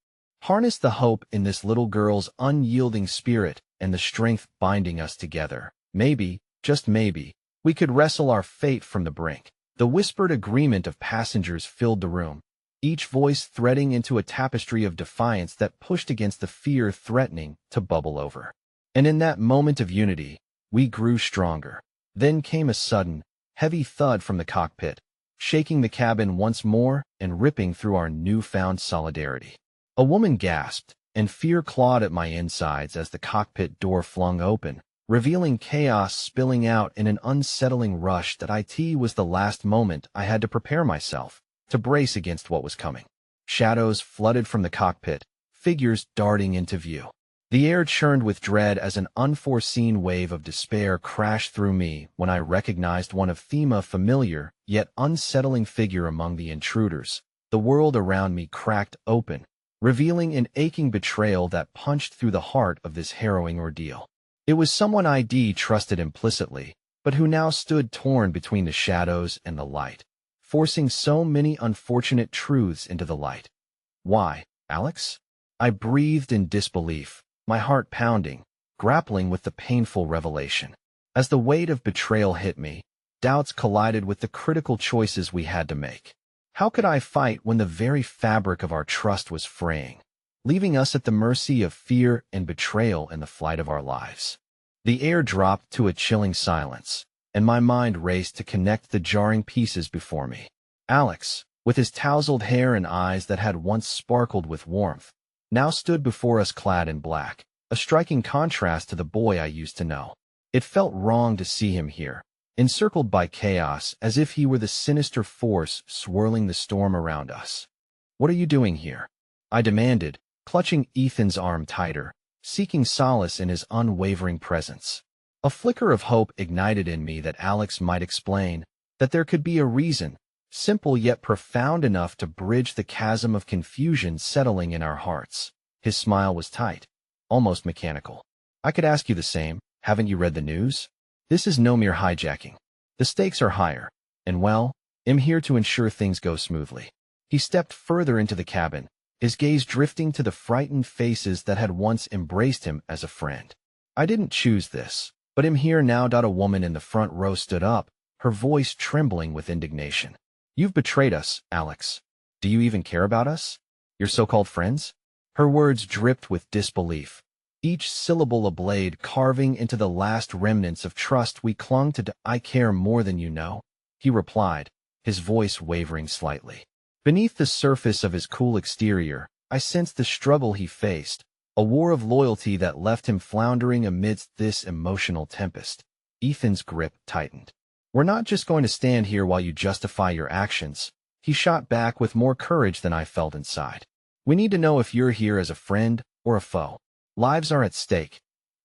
Harness the hope in this little girl's unyielding spirit and the strength binding us together. Maybe, just maybe, we could wrestle our fate from the brink. The whispered agreement of passengers filled the room, each voice threading into a tapestry of defiance that pushed against the fear threatening to bubble over. And in that moment of unity, we grew stronger. Then came a sudden, heavy thud from the cockpit, shaking the cabin once more and ripping through our newfound solidarity. A woman gasped, and fear clawed at my insides as the cockpit door flung open, revealing chaos spilling out in an unsettling rush that it was the last moment I had to prepare myself to brace against what was coming. Shadows flooded from the cockpit, figures darting into view. The air churned with dread as an unforeseen wave of despair crashed through me when I recognized one of thema familiar yet unsettling figure among the intruders. The world around me cracked open, revealing an aching betrayal that punched through the heart of this harrowing ordeal. It was someone I'd trusted implicitly, but who now stood torn between the shadows and the light, forcing so many unfortunate truths into the light. Why, Alex? I breathed in disbelief, my heart pounding, grappling with the painful revelation. As the weight of betrayal hit me, doubts collided with the critical choices we had to make. How could I fight when the very fabric of our trust was fraying, leaving us at the mercy of fear and betrayal in the flight of our lives? The air dropped to a chilling silence, and my mind raced to connect the jarring pieces before me. Alex, with his tousled hair and eyes that had once sparkled with warmth, now stood before us clad in black, a striking contrast to the boy I used to know. It felt wrong to see him here, encircled by chaos as if he were the sinister force swirling the storm around us. "What are you doing here?" I demanded, clutching Ethan's arm tighter, seeking solace in his unwavering presence. A flicker of hope ignited in me that Alex might explain, that there could be a reason, simple yet profound enough to bridge the chasm of confusion settling in our hearts. His smile was tight, almost mechanical. "I could ask you the same. Haven't you read the news? This is no mere hijacking. The stakes are higher, and well, I'm here to ensure things go smoothly." He stepped further into the cabin, his gaze drifting to the frightened faces that had once embraced him as a friend. "I didn't choose this, but I'm here now." A woman in the front row stood up, her voice trembling with indignation. "You've betrayed us, Alex. Do you even care about us? Your so-called friends?" Her words dripped with disbelief, each syllable a blade carving into the last remnants of trust we clung to. "I care more than you know," he replied, his voice wavering slightly. Beneath the surface of his cool exterior, I sensed the struggle he faced, a war of loyalty that left him floundering amidst this emotional tempest. Ethan's grip tightened. "We're not just going to stand here while you justify your actions," he shot back with more courage than I felt inside. "We need to know if you're here as a friend or a foe. Lives are at stake."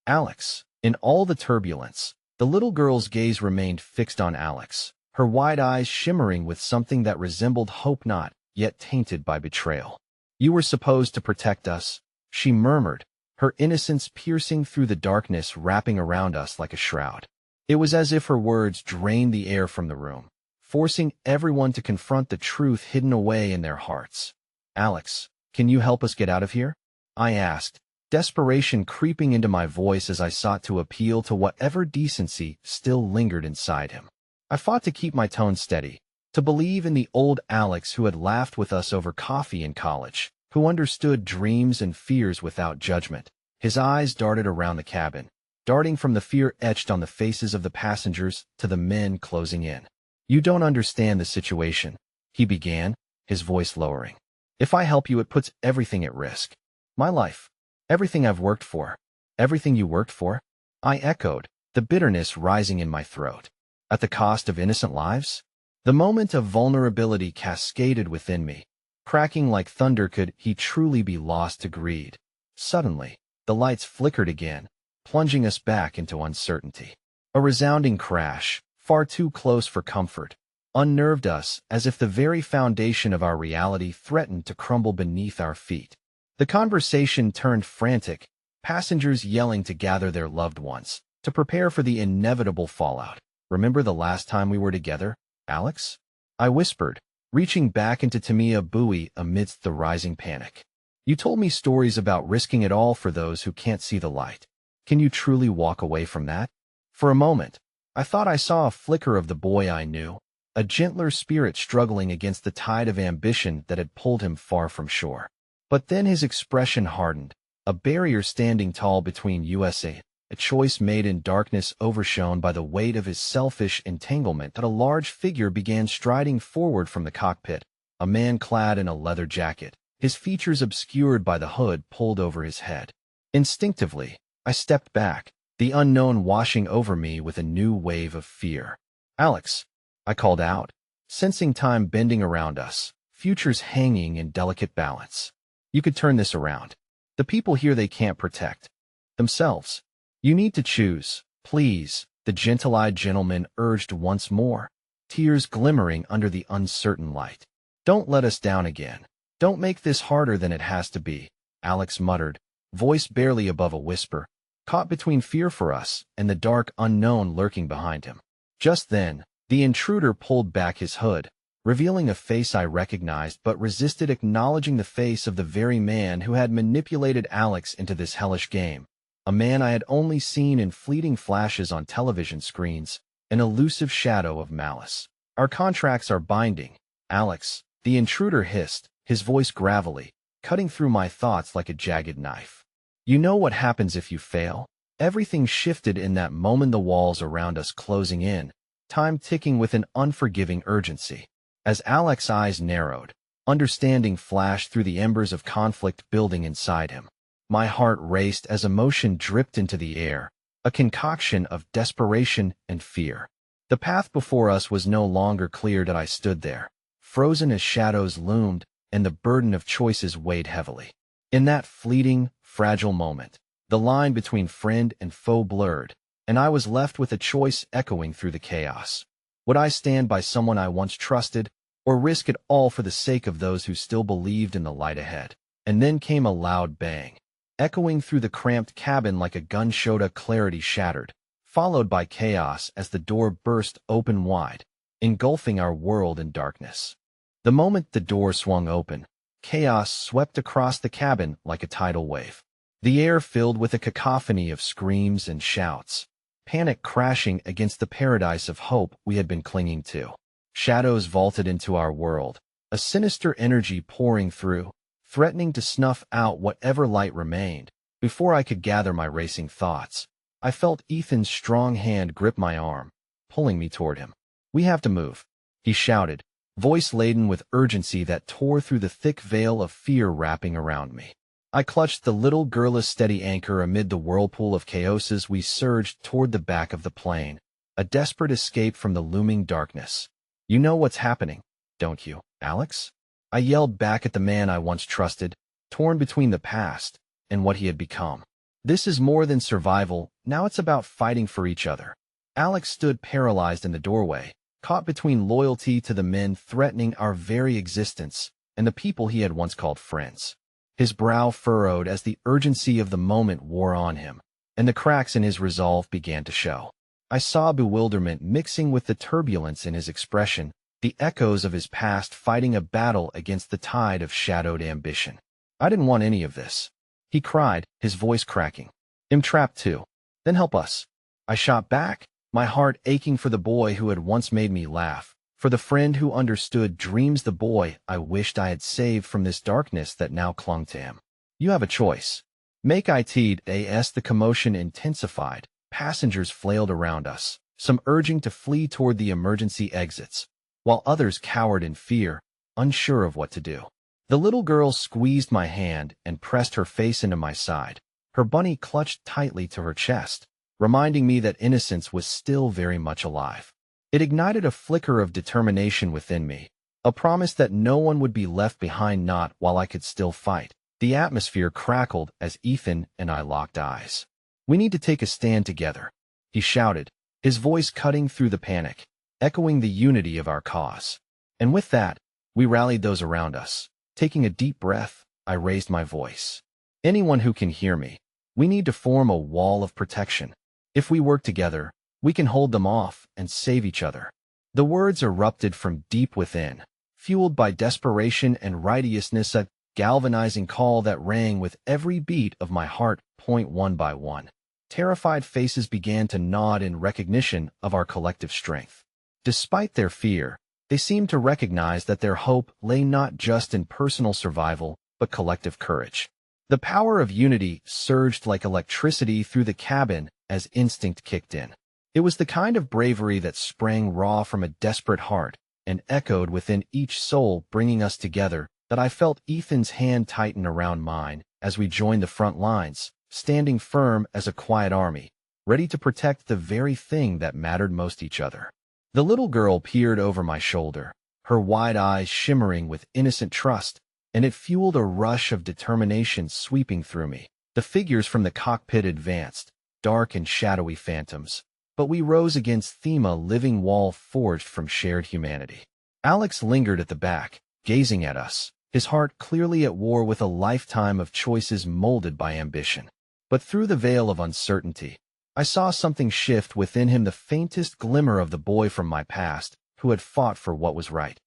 "Alex." In all the turbulence, the little girl's gaze remained fixed on Alex, her wide eyes shimmering with something that resembled hope not yet tainted by betrayal. "You were supposed to protect us," she murmured, her innocence piercing through the darkness wrapping around us like a shroud. It was as if her words drained the air from the room, forcing everyone to confront the truth hidden away in their hearts. "Alex, can you help us get out of here?" I asked, desperation creeping into my voice as I sought to appeal to whatever decency still lingered inside him. I fought to keep my tone steady, to believe in the old Alex who had laughed with us over coffee in college, who understood dreams and fears without judgment. His eyes darted around the cabin, darting from the fear etched on the faces of the passengers to the men closing in. "You don't understand the situation," he began, his voice lowering. "If I help you, it puts everything at risk. My life. Everything I've worked for." "Everything you worked for?" I echoed, the bitterness rising in my throat. "At the cost of innocent lives?" The moment of vulnerability cascaded within me, cracking like thunder. Could he truly be lost to greed? Suddenly, the lights flickered again, plunging us back into uncertainty. A resounding crash, far too close for comfort, unnerved us as if the very foundation of our reality threatened to crumble beneath our feet. The conversation turned frantic, passengers yelling to gather their loved ones, to prepare for the inevitable fallout. "Remember the last time we were together, Alex?" I whispered, reaching back into Tamiya buoy amidst the rising panic. You told me stories about risking it all for those who can't see the light. Can you truly walk away from that? For a moment, I thought I saw a flicker of the boy I knew, a gentler spirit struggling against the tide of ambition that had pulled him far from shore. But then his expression hardened, a barrier standing tall between USA, a choice made in darkness overshone by the weight of his selfish entanglement, that a large figure began striding forward from the cockpit, a man clad in a leather jacket, his features obscured by the hood pulled over his head. Instinctively, I stepped back, the unknown washing over me with a new wave of fear. Alex, I called out, sensing time bending around us, futures hanging in delicate balance. You could turn this around. The people here, they can't protect themselves. You need to choose, please, the gentle-eyed gentleman urged once more, tears glimmering under the uncertain light. Don't let us down again. Don't make this harder than it has to be, Alex muttered, voice barely above a whisper, caught between fear for us and the dark unknown lurking behind him. Just then, the intruder pulled back his hood, revealing a face I recognized but resisted acknowledging, the face of the very man who had manipulated Alex into this hellish game, a man I had only seen in fleeting flashes on television screens, an elusive shadow of malice. Our contracts are binding, Alex, the intruder hissed, his voice gravelly, cutting through my thoughts like a jagged knife. You know what happens if you fail? Everything shifted in that moment, the walls around us closing in, time ticking with an unforgiving urgency. As Alex's eyes narrowed, understanding flashed through the embers of conflict building inside him. My heart raced as emotion dripped into the air, a concoction of desperation and fear. The path before us was no longer clear, and I stood there, frozen as shadows loomed and the burden of choices weighed heavily. In that fleeting, fragile moment, the line between friend and foe blurred, and I was left with a choice echoing through the chaos. Would I stand by someone I once trusted, or risk it all for the sake of those who still believed in the light ahead? And then came a loud bang, echoing through the cramped cabin like a gunshot. A clarity shattered, followed by chaos as the door burst open wide, engulfing our world in darkness. The moment the door swung open, chaos swept across the cabin like a tidal wave. The air filled with a cacophony of screams and shouts, panic crashing against the paradise of hope we had been clinging to. Shadows vaulted into our world, a sinister energy pouring through, threatening to snuff out whatever light remained. Before I could gather my racing thoughts, I felt Ethan's strong hand grip my arm, pulling me toward him. We have to move, he shouted, voice laden with urgency that tore through the thick veil of fear wrapping around me. I clutched the little girl's steady anchor amid the whirlpool of chaos as we surged toward the back of the plane, a desperate escape from the looming darkness. You know what's happening, don't you, Alex? I yelled back at the man I once trusted, torn between the past and what he had become. This is more than survival, now it's about fighting for each other. Alex stood paralyzed in the doorway, caught between loyalty to the men threatening our very existence and the people he had once called friends. His brow furrowed as the urgency of the moment wore on him, and the cracks in his resolve began to show. I saw bewilderment mixing with the turbulence in his expression, the echoes of his past fighting a battle against the tide of shadowed ambition. I didn't want any of this, he cried, his voice cracking. I'm trapped too. Then help us. I shot back, my heart aching for the boy who had once made me laugh, for the friend who understood dreams, the boy I wished I had saved from this darkness that now clung to him. You have a choice. Make it as the commotion intensified, passengers flailed around us, some urging to flee toward the emergency exits, while others cowered in fear, unsure of what to do. The little girl squeezed my hand and pressed her face into my side, her bunny clutched tightly to her chest, reminding me that innocence was still very much alive. It ignited a flicker of determination within me, a promise that no one would be left behind, not while I could still fight. The atmosphere crackled as Ethan and I locked eyes. We need to take a stand together, he shouted, his voice cutting through the panic, echoing the unity of our cause. And with that, we rallied those around us. Taking a deep breath, I raised my voice. Anyone who can hear me, we need to form a wall of protection. If we work together, we can hold them off and save each other. The words erupted from deep within, fueled by desperation and righteousness, a galvanizing call that rang with every beat of my heart. One by one, terrified faces began to nod in recognition of our collective strength. Despite their fear, they seemed to recognize that their hope lay not just in personal survival, but collective courage. The power of unity surged like electricity through the cabin as instinct kicked in. It was the kind of bravery that sprang raw from a desperate heart and echoed within each soul, bringing us together, that I felt Ethan's hand tighten around mine as we joined the front lines, standing firm as a quiet army, ready to protect the very thing that mattered most, each other. The little girl peered over my shoulder, her wide eyes shimmering with innocent trust, and it fueled a rush of determination sweeping through me. The figures from the cockpit advanced, dark and shadowy phantoms, but we rose against them, a living wall forged from shared humanity. Alex lingered at the back, gazing at us, his heart clearly at war with a lifetime of choices molded by ambition. But through the veil of uncertainty, I saw something shift within him, the faintest glimmer of the boy from my past who had fought for what was right.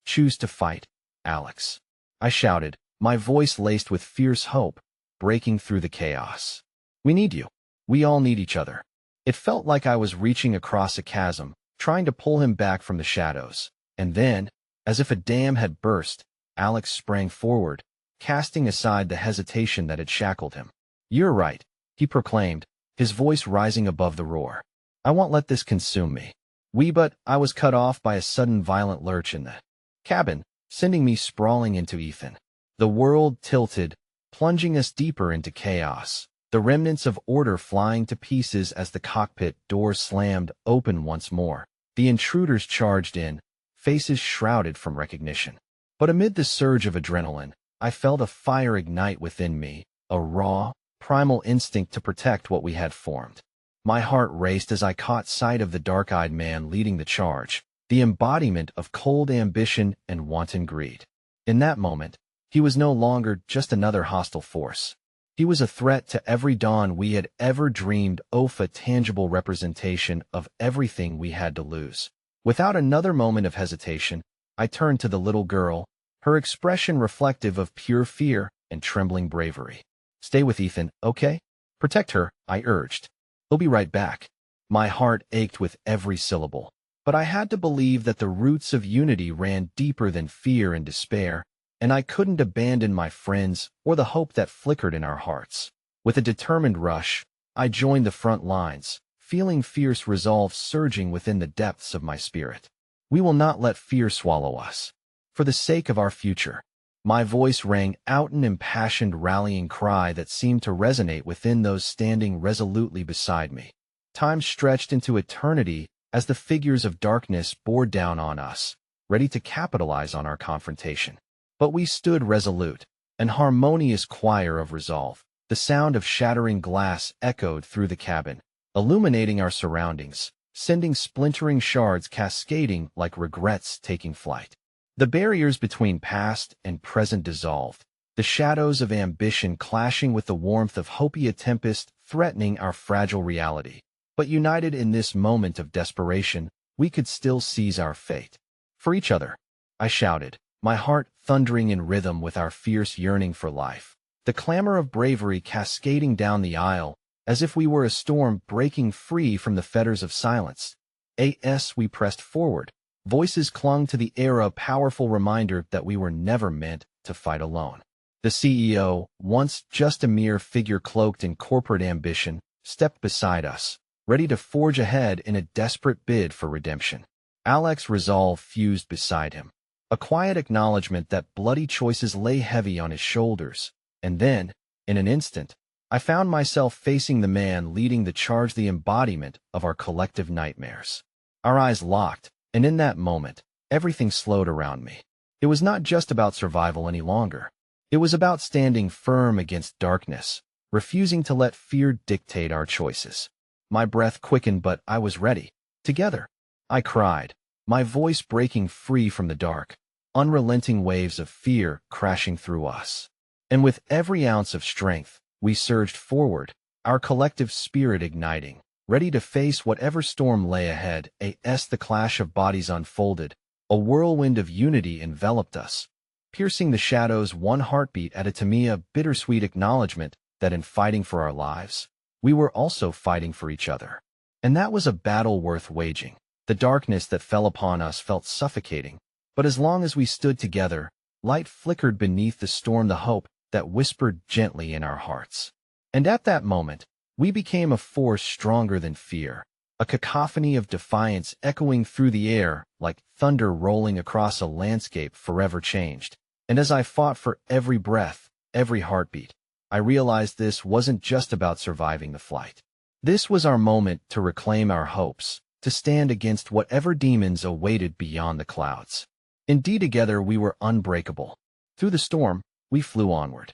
"Choose to fight, Alex," I shouted, my voice laced with fierce hope, breaking through the chaos. "We need you. We all need each other." It felt like I was reaching across a chasm, trying to pull him back from the shadows. And then, as if a dam had burst, Alex sprang forward, casting aside the hesitation that had shackled him. "You're right," he proclaimed, his voice rising above the roar. "I won't let this consume me." But I was cut off by a sudden violent lurch in the cabin, sending me sprawling into Ethan. The world tilted, plunging us deeper into chaos, the remnants of order flying to pieces as the cockpit door slammed open once more. The intruders charged in, faces shrouded from recognition. But amid the surge of adrenaline, I felt a fire ignite within me, a raw, primal instinct to protect what we had formed. My heart raced as I caught sight of the dark-eyed man leading the charge, the embodiment of cold ambition and wanton greed. In that moment, he was no longer just another hostile force. He was a threat to every dawn we had ever dreamed of, a tangible representation of everything we had to lose. Without another moment of hesitation, I turned to the little girl, her expression reflective of pure fear and trembling bravery. "Stay with Ethan, okay? Protect her," I urged. "He'll be right back." My heart ached with every syllable, but I had to believe that the roots of unity ran deeper than fear and despair, and I couldn't abandon my friends or the hope that flickered in our hearts. With a determined rush, I joined the front lines, feeling fierce resolve surging within the depths of my spirit. "We will not let fear swallow us. For the sake of our future." My voice rang out an impassioned rallying cry that seemed to resonate within those standing resolutely beside me. Time stretched into eternity as the figures of darkness bore down on us, ready to capitalize on our confrontation. But we stood resolute, an harmonious choir of resolve. The sound of shattering glass echoed through the cabin, illuminating our surroundings, sending splintering shards cascading like regrets taking flight. The barriers between past and present dissolved, the shadows of ambition clashing with the warmth of hope, a tempest threatening our fragile reality. But united in this moment of desperation, we could still seize our fate. "For each other," I shouted, my heart thundering in rhythm with our fierce yearning for life. The clamor of bravery cascading down the aisle, as if we were a storm breaking free from the fetters of silence. As we pressed forward, voices clung to the air, a powerful reminder that we were never meant to fight alone. The CEO, once just a mere figure cloaked in corporate ambition, stepped beside us, ready to forge ahead in a desperate bid for redemption. Alex's resolve fused beside him, a quiet acknowledgement that bloody choices lay heavy on his shoulders. And then, in an instant, I found myself facing the man leading the charge, the embodiment of our collective nightmares. Our eyes locked, and in that moment, everything slowed around me. It was not just about survival any longer. It was about standing firm against darkness, refusing to let fear dictate our choices. My breath quickened, but I was ready. "Together," I cried, my voice breaking free from the dark, unrelenting waves of fear crashing through us. And with every ounce of strength, we surged forward, our collective spirit igniting, ready to face whatever storm lay ahead. As the clash of bodies unfolded, A whirlwind of unity enveloped us, piercing the shadows one heartbeat at a to me a bittersweet acknowledgement that in fighting for our lives, we were also fighting for each other. And that was a battle worth waging. The darkness that fell upon us felt suffocating, but as long as we stood together, light flickered beneath the storm, the hope that whispered gently in our hearts. And at that moment, we became a force stronger than fear, a cacophony of defiance echoing through the air like thunder rolling across a landscape forever changed. And as I fought for every breath, every heartbeat, I realized this wasn't just about surviving the flight. This was our moment to reclaim our hopes, to stand against whatever demons awaited beyond the clouds. Indeed, together we were unbreakable. Through the storm, we flew onward.